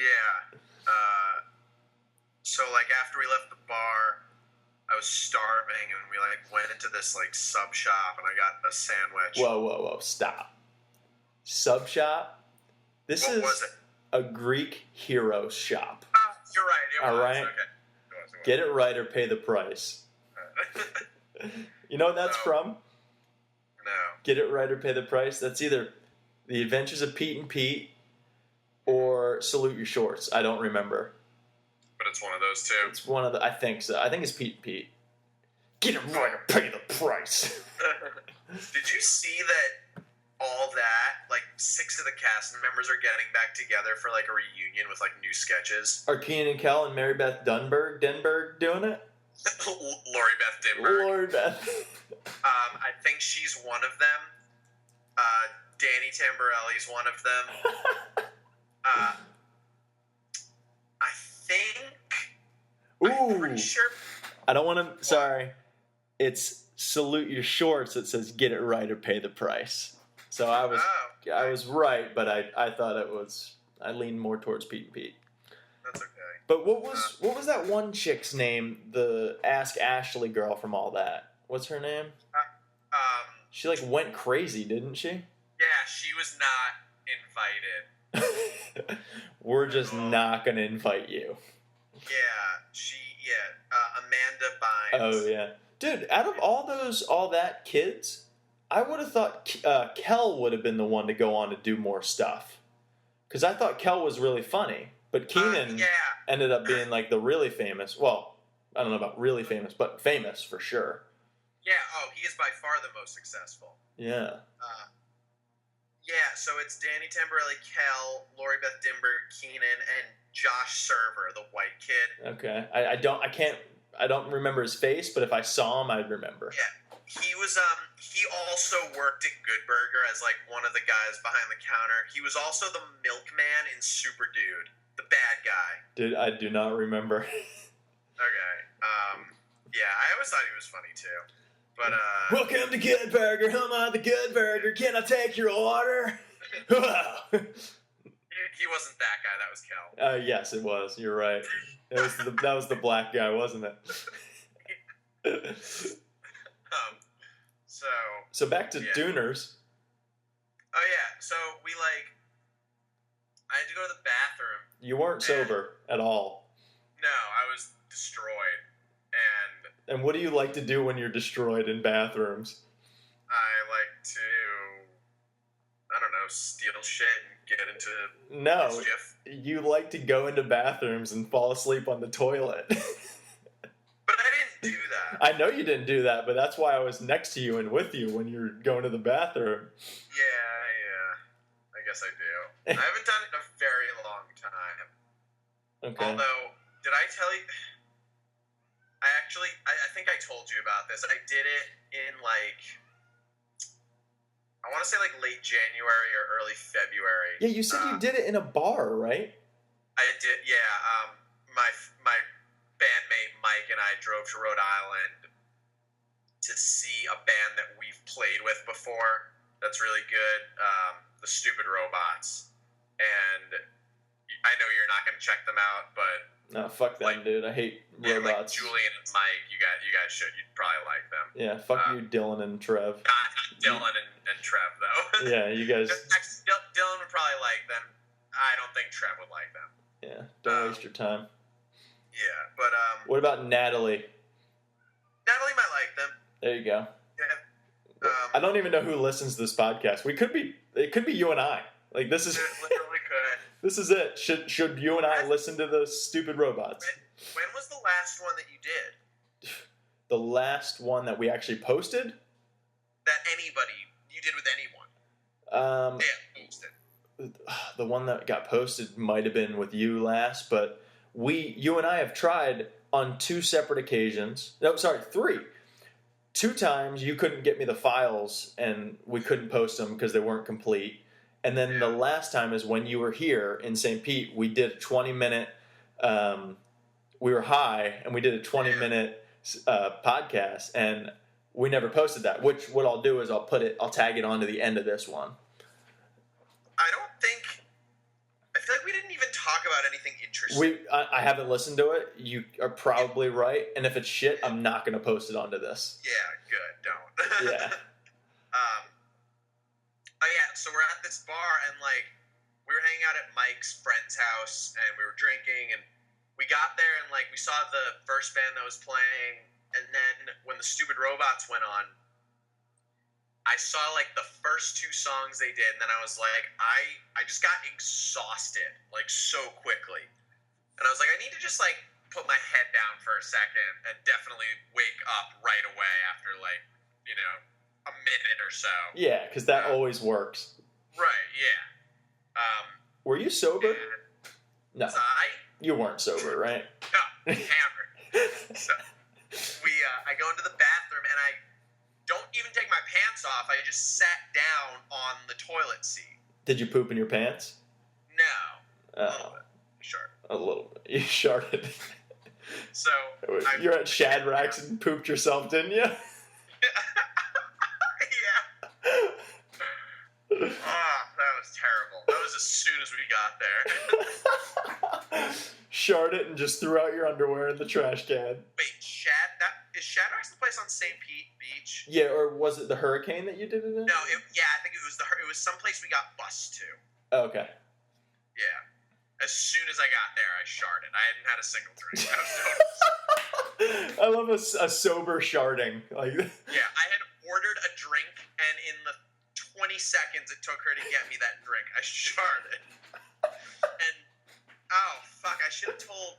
So like after we left the bar, I was starving, and we like went into this like sub shop, and I got a sandwich. Whoa! Stop. Sub shop. This What is was it? a Greek hero shop. Oh, you're right. It All was. right. Okay. It was. Get it right or pay the price. You know what that's from? No. Get it right or pay the price. That's either The Adventures of Pete and Pete or Salute Your Shorts. I don't remember. But it's one of those two. It's one of the. I think so. I think it's Pete and Pete. Get it right or pay the price. Did you see that all that, like 6 of the cast members are getting back together for like a reunion with like new sketches? Are Keenan and Kel and Mary Beth Denberg doing it? Lori Beth Dimberg. Lori Beth. I think she's one of them. Danny Tamborelli's one of them. I think. I'm pretty sure. I don't want to. Sorry. It's Salute Your Shorts that says get it right or pay the price. So I was right, but I thought it was. I leaned more towards Pete and Pete. That's okay. But what was that one chick's name? The Ask Ashley girl from all that. What's her name? She like went crazy, didn't she? Yeah, she was not invited. We're just not gonna invite you. Amanda Bynes. Oh yeah, dude. Out of all that kids, I would have thought Kel would have been the one to go on to do more stuff. Because I thought Kel was really funny, but Keenan ended up being like the really famous. Well, I don't know about really famous, but famous for sure. Yeah. Oh, he is by far the most successful. Yeah. So it's Danny Tamborelli, Kel, Lori Beth Dimberg, Keenan, and Josh Server, the white kid. Okay. I don't remember his face, but if I saw him, I'd remember. Yeah. He was he also worked at Good Burger as like one of the guys behind the counter. He was also the milkman in Super Dude, the bad guy. Dude, I do not remember. Okay. I always thought he was funny too. But welcome to Good Burger. I'm on the Good Burger. Can I take your order? he wasn't that guy. That was Kel. Yes, it was. You're right. That was the black guy, wasn't it? So back to Dooners. Oh yeah. So I had to go to the bathroom. You weren't sober at all. No, I was destroyed. And what do you like to do when you're destroyed in bathrooms? I like to, I don't know, steal shit and get into mischief. You like to go into bathrooms and fall asleep on the toilet. But I didn't do that. I know you didn't do that, but that's why I was next to you and with you when you're going to the bathroom. Yeah. I guess I do. I haven't done it in a very long time. Okay. Although, did I tell you... I think I told you about this. I did it in I want to say late January or early February. Yeah, you said you did it in a bar, right? I did, yeah. My bandmate Mike and I drove to Rhode Island to see a band that we've played with before that's really good, the Stupid Robots. And I know you're not going to check them out, but... No, fuck them, dude. I hate robots. Julian and Mike, you guys should. You'd probably like them. Yeah, fuck you, Dylan and Trev. Not Dylan and Trev, though. Yeah, you guys... Dylan would probably like them. I don't think Trev would like them. Yeah, don't waste your time. Yeah, but... What about Natalie? Natalie might like them. There you go. Yeah. I don't even know who listens to this podcast. It could be you and I. Like, this is... It literally could. This is it. Should you and I listen to the stupid robots? When was the last one that you did? The last one that we actually posted? That you did with anyone. Posted. The one that got posted might have been with you last, but you and I have tried on 2 separate occasions. No, sorry, 3. 2 times you couldn't get me the files and we couldn't post them because they weren't complete. And then the last time is when you were here in St. Pete, we did a 20-minute, we were high and we did a 20-minute podcast, and we never posted that, which what I'll do is I'll tag it onto the end of this one. I feel like we didn't even talk about anything interesting. I haven't listened to it. You are probably right. And if it's shit, I'm not going to post it onto this. Yeah, good. Don't. Yeah. So we're at this bar, and, like, we were hanging out at Mike's friend's house, and we were drinking, and we got there, and, like, we saw the first band that was playing, and then when the Stupid Robots went on, I saw, like, the first 2 songs they did, and then I was like, I just got exhausted, like, so quickly. And I was like, I need to just, like, put my head down for a second and definitely wake up right away after, like, you know, a minute or so. Yeah, because that always works. Right, yeah. Were you sober? No. Was I? You weren't sober, right? No, hammered. So, I go into the bathroom, and I don't even take my pants off. I just sat down on the toilet seat. Did you poop in your pants? No. A little bit. Sure. A little bit. You sharted. So you're at Shadrack's and pooped yourself, didn't you? Yeah. Oh, that was terrible. That was as soon as we got there. Shard it and just threw out your underwear in the trash can. Wait, is Shadrack's the place on St. Pete Beach? Yeah, or was it the Hurricane that you did it in? No, I think it was someplace we got bused to. Oh, okay. Yeah. As soon as I got there, I sharded. I hadn't had a single drink. I was totally I love a sober sharding. Like, yeah, I had ordered a drink, and in the 20 seconds it took her to get me that drink, I sharded. And oh fuck, I should have told.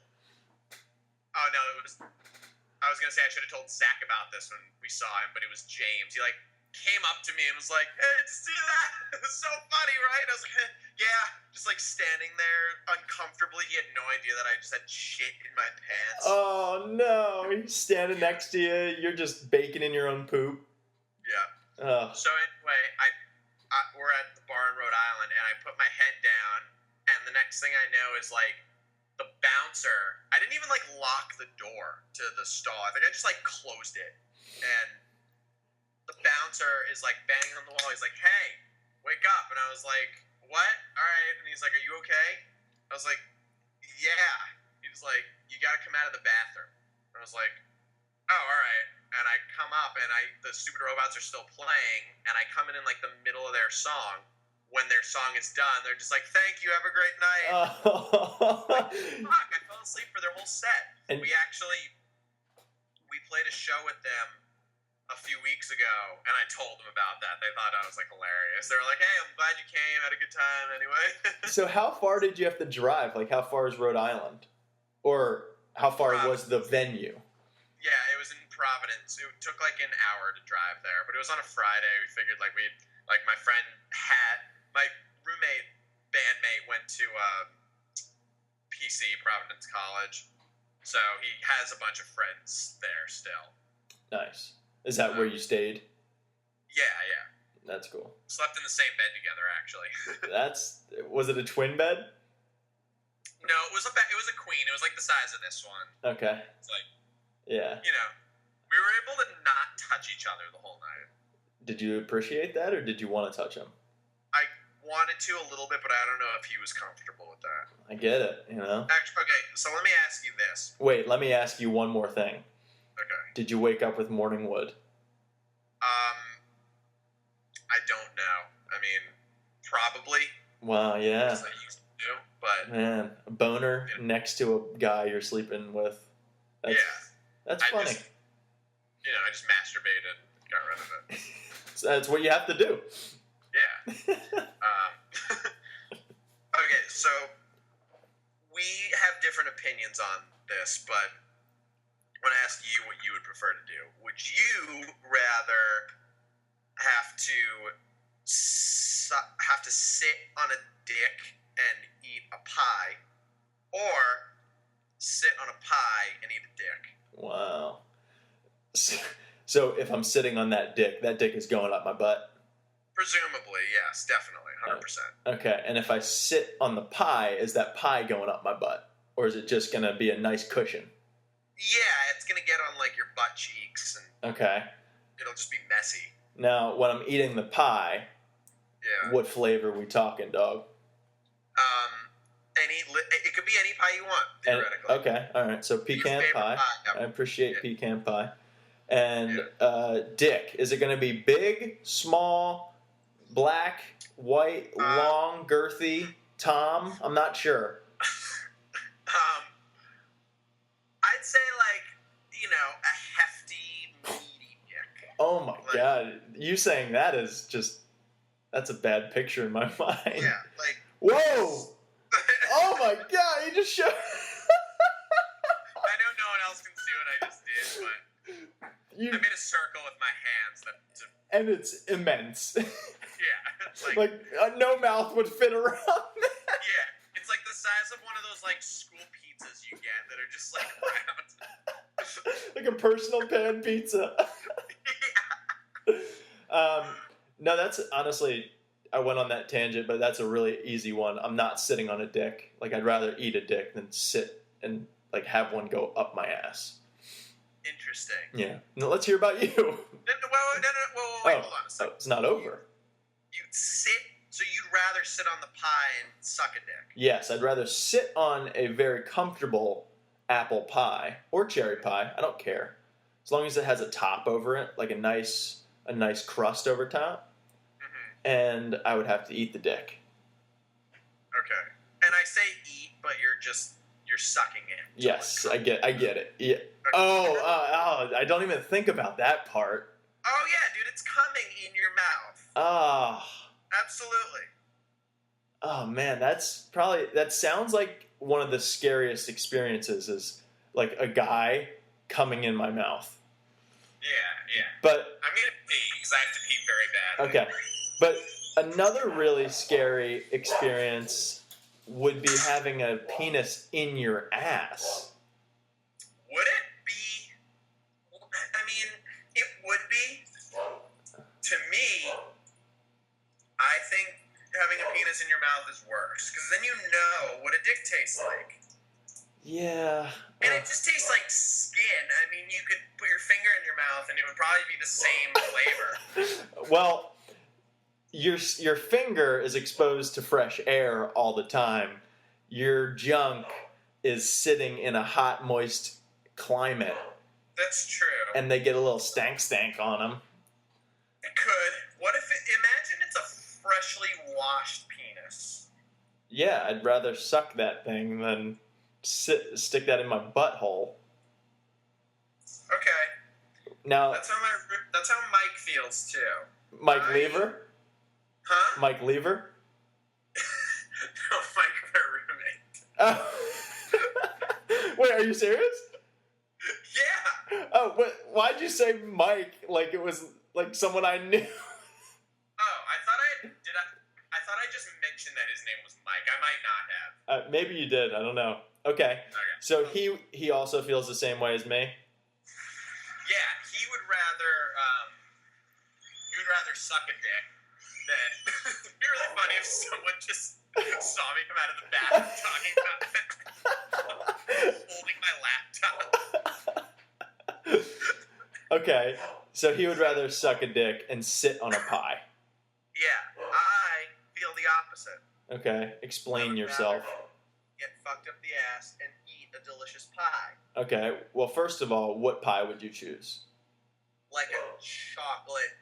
Oh no, I was gonna say I should have told Zach about this when we saw him, but it was James. He like came up to me and was like, "Hey, did you see that? It was so funny, right?" I was like, "Yeah," just like standing there uncomfortably. He had no idea that I just had shit in my pants. Oh no, he's standing next to you. You're just baking in your own poop. Yeah. So anyway, we're at the bar in Rhode Island, and I put my head down, and the next thing I know is like the bouncer. I didn't even like lock the door to the stall. I think I just like closed it, and the bouncer is like banging on the wall. He's like, "Hey, wake up!" And I was like, "What? All right." And he's like, "Are you okay?" I was like, "Yeah." He was like, "You gotta come out of the bathroom." And I was like, "Oh, all right." And I come up, and the Stupid Robots are still playing, and I come in like the middle of their song. When their song is done, they're just like, "Thank you, have a great night." Like, fuck, I fell asleep for their whole set. And we played a show with them a few weeks ago, and I told them about that. They thought I was like hilarious. They were like, "Hey, I'm glad you came. Had a good time anyway." So how far did you have to drive? Like, how far is Rhode Island? Or how far was the venue? Yeah, it was in Providence. It took like an hour to drive there, but it was on a Friday. We figured like my friend my roommate, bandmate went to PC, Providence College, so he has a bunch of friends there still. Nice. Is that where you stayed? Yeah. That's cool. Slept in the same bed together, actually. Was it a twin bed? No, it was a queen. It was like the size of this one. Okay. It's like, yeah. You know, we were able to not touch each other the whole night. Did you appreciate that, or did you want to touch him? I wanted to a little bit, but I don't know if he was comfortable with that. I get it, you know? Actually, okay, so let me ask you this. Wait, let me ask you one more thing. Okay. Did you wake up with morning wood? I don't know. I mean, probably. Wow, yeah. As I used to do, but... Man, a boner next to a guy you're sleeping with. That's funny. I just masturbated and got rid of it. So that's what you have to do. Yeah. opinions on this, but I want to ask you what you would prefer to do. Would you rather have to sit on a dick and eat a pie, or sit on a pie and eat a dick? Wow. So if I'm sitting on that dick is going up my butt? Presumably, yes, definitely, 100%. Okay, and if I sit on the pie, is that pie going up my butt? Or is it just going to be a nice cushion? Yeah, it's going to get on, like, your butt cheeks, and okay. It'll just be messy. Now, when I'm eating the pie, what flavor are we talking, dog? It could be any pie you want, theoretically. Okay, all right, so pecan pie. I appreciate pecan pie. And dick, is it going to be big, small, black, white, long, girthy, Tom? I'm not sure. I'd say, a hefty, meaty dick. Oh my God. You saying that is just, that's a bad picture in my mind. Yeah, whoa! Oh my God, you just showed... I know no one else can see what I just did, but I made a circle with my hands. And it's immense. Yeah. It's no mouth would fit around that. Yeah. It's like the size of one of those, school pizzas you get that are just, round. Like a personal pan pizza. Yeah. No, that's honestly... I went on that tangent, but that's a really easy one. I'm not sitting on a dick. I'd rather eat a dick than sit and, have one go up my ass. Interesting. Yeah. Now, let's hear about you. Wait, hold on a second. Oh, it's not over. So you'd rather sit on the pie and suck a dick? Yes, I'd rather sit on a very comfortable apple pie or cherry pie. I don't care. As long as it has a top over it, a nice crust over top. And I would have to eat the dick. Okay. And I say eat, but you're sucking it. Yes, I get it. Yeah. Okay. Oh, I don't even think about that part. Oh yeah, dude, it's coming in your mouth. Ah. Absolutely. Oh man, that sounds like one of the scariest experiences is a guy coming in my mouth. Yeah. But I'm gonna pee because I have to pee very bad. Okay. But another really scary experience would be having a penis in your ass. Would it be? I mean, it would be. To me, I think having a penis in your mouth is worse. Because then you know what a dick tastes like. Yeah. And it just tastes like skin. I mean, you could put your finger in your mouth and it would probably be the same flavor. Well... Your finger is exposed to fresh air all the time. Your junk is sitting in a hot, moist climate. That's true. And they get a little stank on them. It could. What if imagine it's a freshly washed penis? Yeah, I'd rather suck that thing than stick that in my butthole. Okay. Now that's how Mike feels too. Mike Lever? Huh? Mike Lever? No, Mike, my roommate. Wait, are you serious? Yeah. Oh, why'd you say Mike like it was someone I knew? Oh, I thought I just mentioned that his name was Mike. I might not have. Maybe you did. I don't know. Okay. So he also feels the same way as me? Yeah, he would rather suck a dick than... It'd be really funny if someone just saw me come out of the bathroom talking about holding my laptop. Okay, so he would rather suck a dick and sit on a pie. Yeah, I feel the opposite. Okay, explain yourself. Get fucked up the ass and eat a delicious pie. Okay, well, first of all, what pie would you choose? Like a chocolate...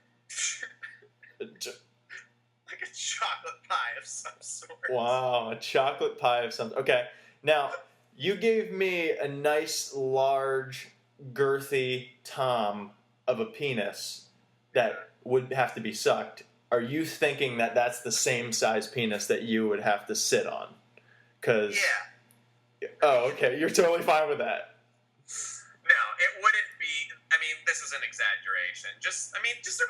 like a chocolate pie of some sort. Wow, a chocolate pie of some... Okay, now, you gave me a nice, large, girthy tom of a penis that would have to be sucked. Are you thinking that that's the same size penis that you would have to sit on? 'Cause yeah. Oh, okay. You're totally fine with that. No, it wouldn't be. I mean, this is an exaggeration. Just a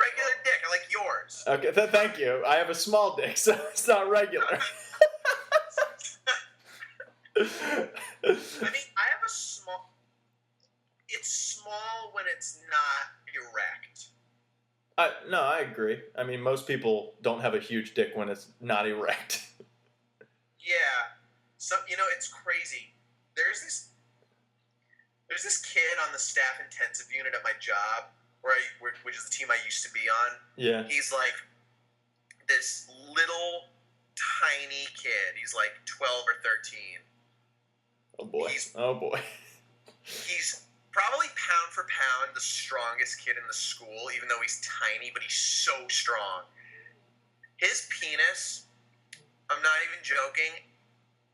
regular dick, like yours. Okay, thank you. I have a small dick, so it's not regular. I mean, I have a small. It's small when it's not erect. No, I agree. I mean, most people don't have a huge dick when it's not erect. Yeah. So, it's crazy. There's this kid on the staff intensive unit at my job, which is the team I used to be on. Yeah. He's like this little tiny kid. He's like 12 or 13. Oh boy. He's probably pound for pound the strongest kid in the school, even though he's tiny, but he's so strong. His penis, I'm not even joking,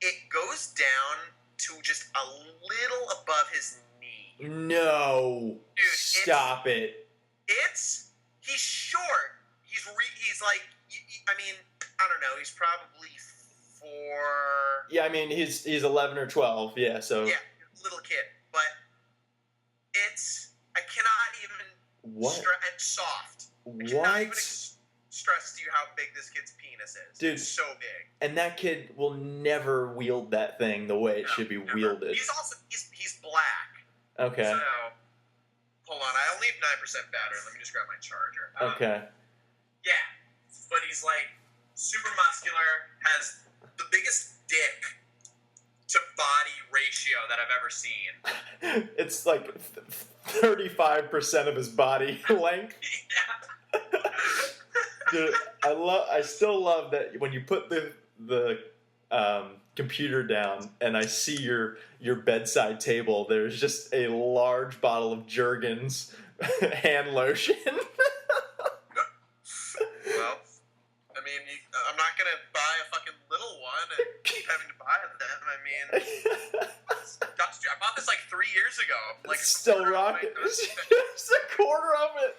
it goes down to just a little above his knee. No. Dude, stop it. He's short. He's like, I mean, I don't know, he's probably 4. Yeah, I mean, he's 11 or 12, yeah, so. Yeah, little kid. But I cannot even and soft. I cannot even stress to you how big this kid's penis is. Dude, it's so big. And that kid will never wield that thing the way it should be wielded. He's black. Okay. So, hold on, I only have 9% battery. Let me just grab my charger. Okay. Yeah, but he's like super muscular, has the biggest dick to body ratio that I've ever seen. It's like 35% of his body length. Yeah. Dude, I still love that when you put the computer down and I see your bedside table, there's just a large bottle of Jergens hand lotion. Well, I mean, I'm not gonna buy a fucking little one and keep having to buy them. I mean, I bought this like 3 years ago. Like still rocking. Just a quarter of it.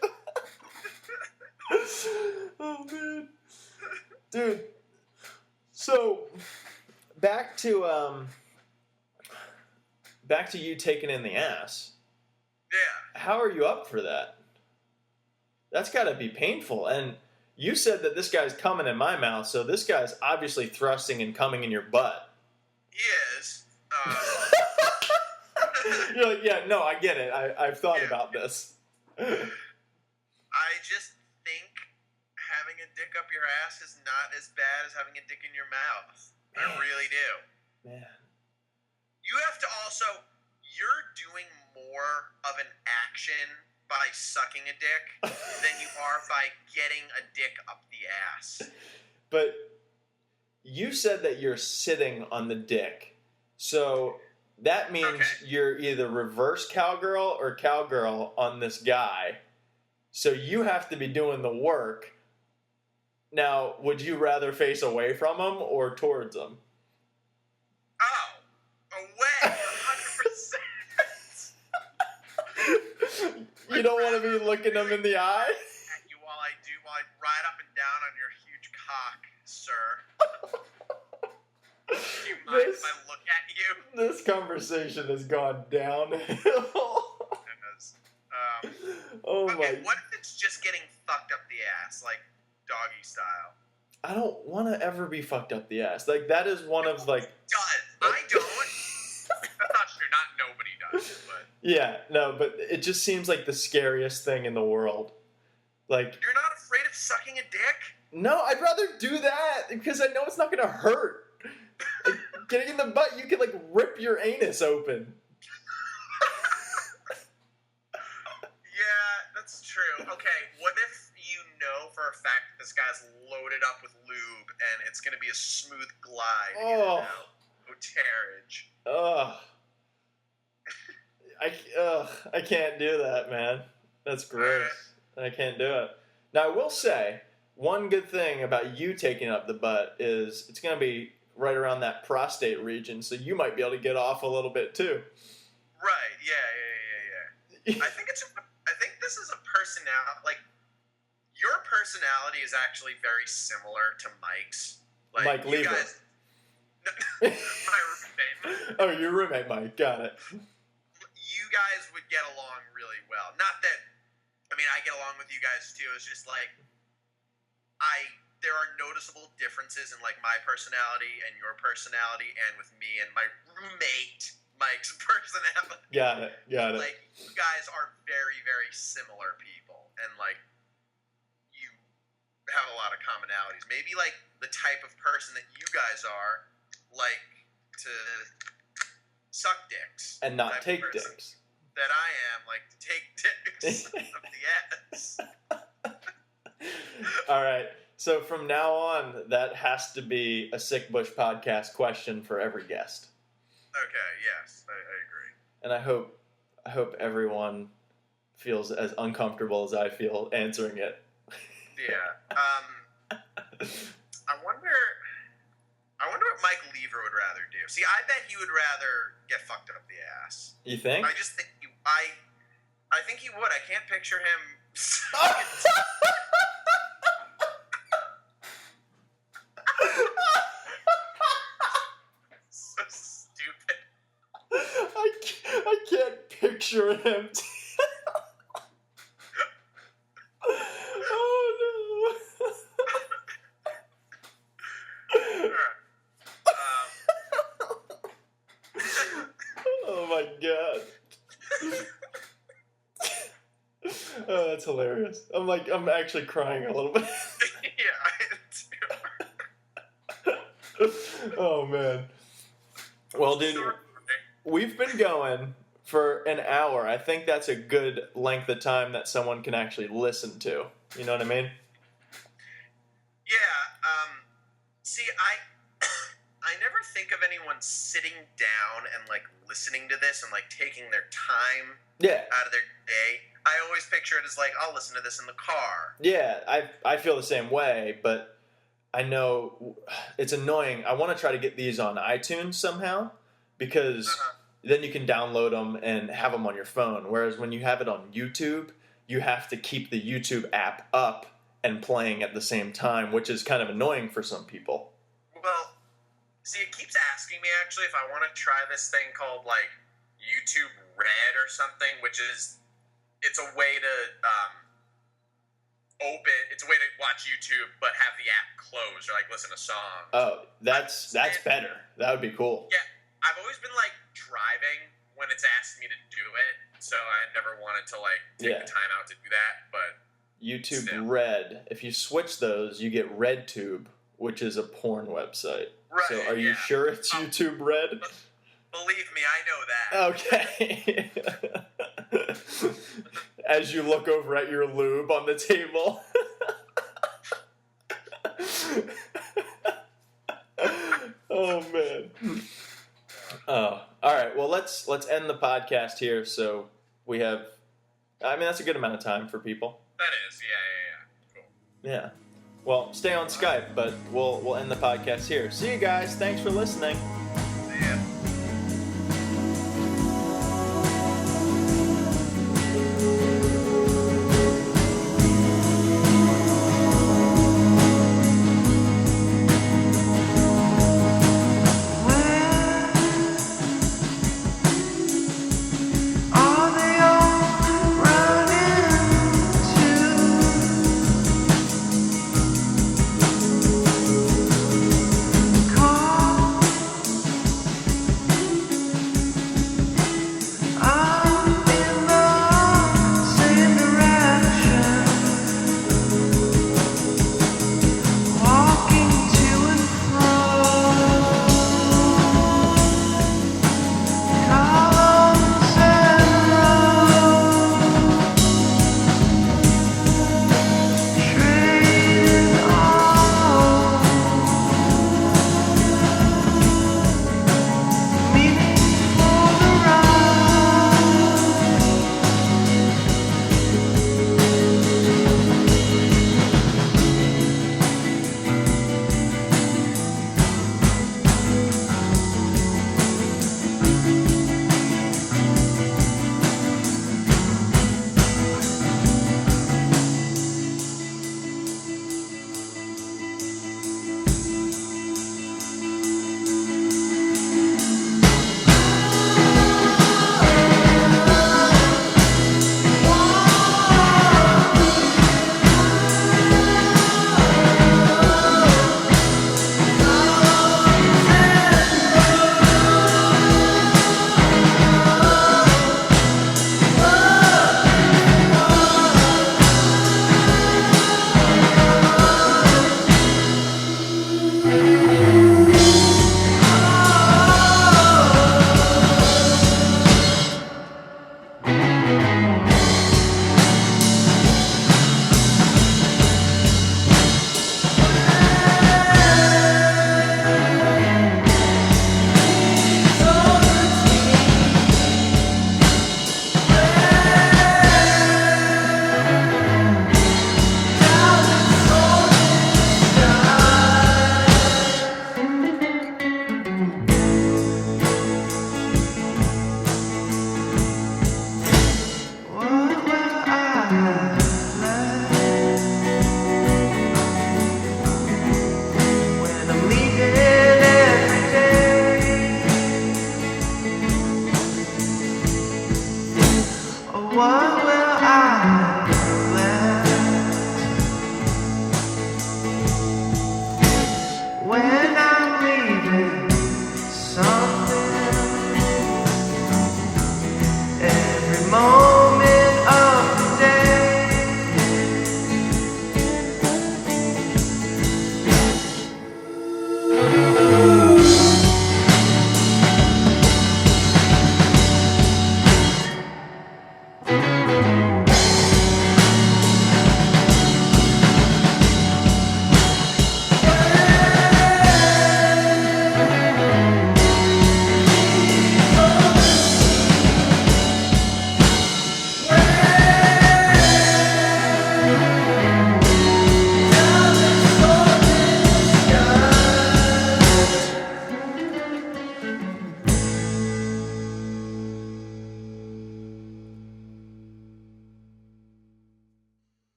Oh man, dude. So back to you taking in the ass. Yeah. How are you up for that? That's got to be painful. And you said that this guy's coming in my mouth, so this guy's obviously thrusting and coming in your butt. He is. You're like, yeah, no, I get it. I've thought about this. I just think having a dick up your ass is not as bad as having a dick in your mouth. Man. I really do. Man. You have to also, you're doing more of an action by sucking a dick than you are by getting a dick up the ass. But you said that you're sitting on the dick. So that means you're either reverse cowgirl or cowgirl on this guy. So you have to be doing the work. Now, would you rather face away from him or towards him? Oh, away, 100%. You don't want to be looking him in the eye? At you while I ride up and down on your huge cock, sir. Do you mind if I look at you? This conversation has gone downhill. Oh okay, my. what if it's just getting fucked up the ass, like doggy style? I don't want to ever be fucked up the ass. Like, that is one of, like... I don't. That's not true. Not nobody does, but... Yeah, no, but it just seems like the scariest thing in the world. Like... You're not afraid of sucking a dick? No, I'd rather do that, because I know it's not going to hurt. Like, getting in the butt, you can, like, rip your anus open. Yeah, that's true. Okay, what if you know for a fact that this guy's loaded up with lube and it's going to be a smooth glide? Oh. No tearage. Ugh. I can't do that, man. That's gross. I can't do it. Now, I will say, one good thing about you taking up the butt is it's going to be right around that prostate region, so you might be able to get off a little bit, too. Right, yeah. I think this is a personality, like, your personality is actually very similar to Mike's. Like, Mike Lieber. My roommate. Oh, your roommate, Mike. Got it. You guys would get along really well. Not that, I mean, I get along with you guys too. It's just like, there are noticeable differences in like my personality and your personality, and with me and my roommate Mike's personality. Got it. Like, you guys are very, very similar people, and like, you have a lot of commonalities. Maybe like the type of person that you guys are, like to suck dicks and not take dicks. That I am, like to take dicks of the ass. All right. So from now on, that has to be a Sick Bush podcast question for every guest. Okay. Yes, I agree. And I hope everyone feels as uncomfortable as I feel answering it. Yeah. I wonder what Mike Lever would rather do. See, I bet he would rather get fucked up the ass. You think? I just think I think he would. I can't picture him. So stupid. I can't picture him. Oh no. Oh my god. Oh, that's hilarious. I'm actually crying a little bit. Yeah, I am too. Oh man. Well, dude, we've been going for an hour. I think that's a good length of time that someone can actually listen to. You know what I mean? Yeah. See, I never think of anyone sitting down and like listening to this and like taking their time out of their day. I always picture it as like, I'll listen to this in the car. Yeah, I feel the same way, but I know it's annoying. I want to try to get these on iTunes somehow because then you can download them and have them on your phone. Whereas when you have it on YouTube, you have to keep the YouTube app up and playing at the same time, which is kind of annoying for some people. Well, see, it keeps asking me actually if I want to try this thing called like YouTube Red or something, which is it's a way to it's a way to watch YouTube but have the app closed or like listen to songs. Oh, that's better. That would be cool. Yeah, I've always been like driving when it's asked me to do it, so I never wanted to like take the time out to do that. But YouTube Red, if you switch those, you get RedTube, which is a porn website. Right, so are you sure it's YouTube Red? Believe me, I know that. Okay. As you look over at your lube on the table. Oh man. Oh, all right. Well, let's end the podcast here. So we have. I mean, that's a good amount of time for people. That is, yeah. Cool. Yeah. Well, stay on Skype, but we'll end the podcast here. See you guys. Thanks for listening.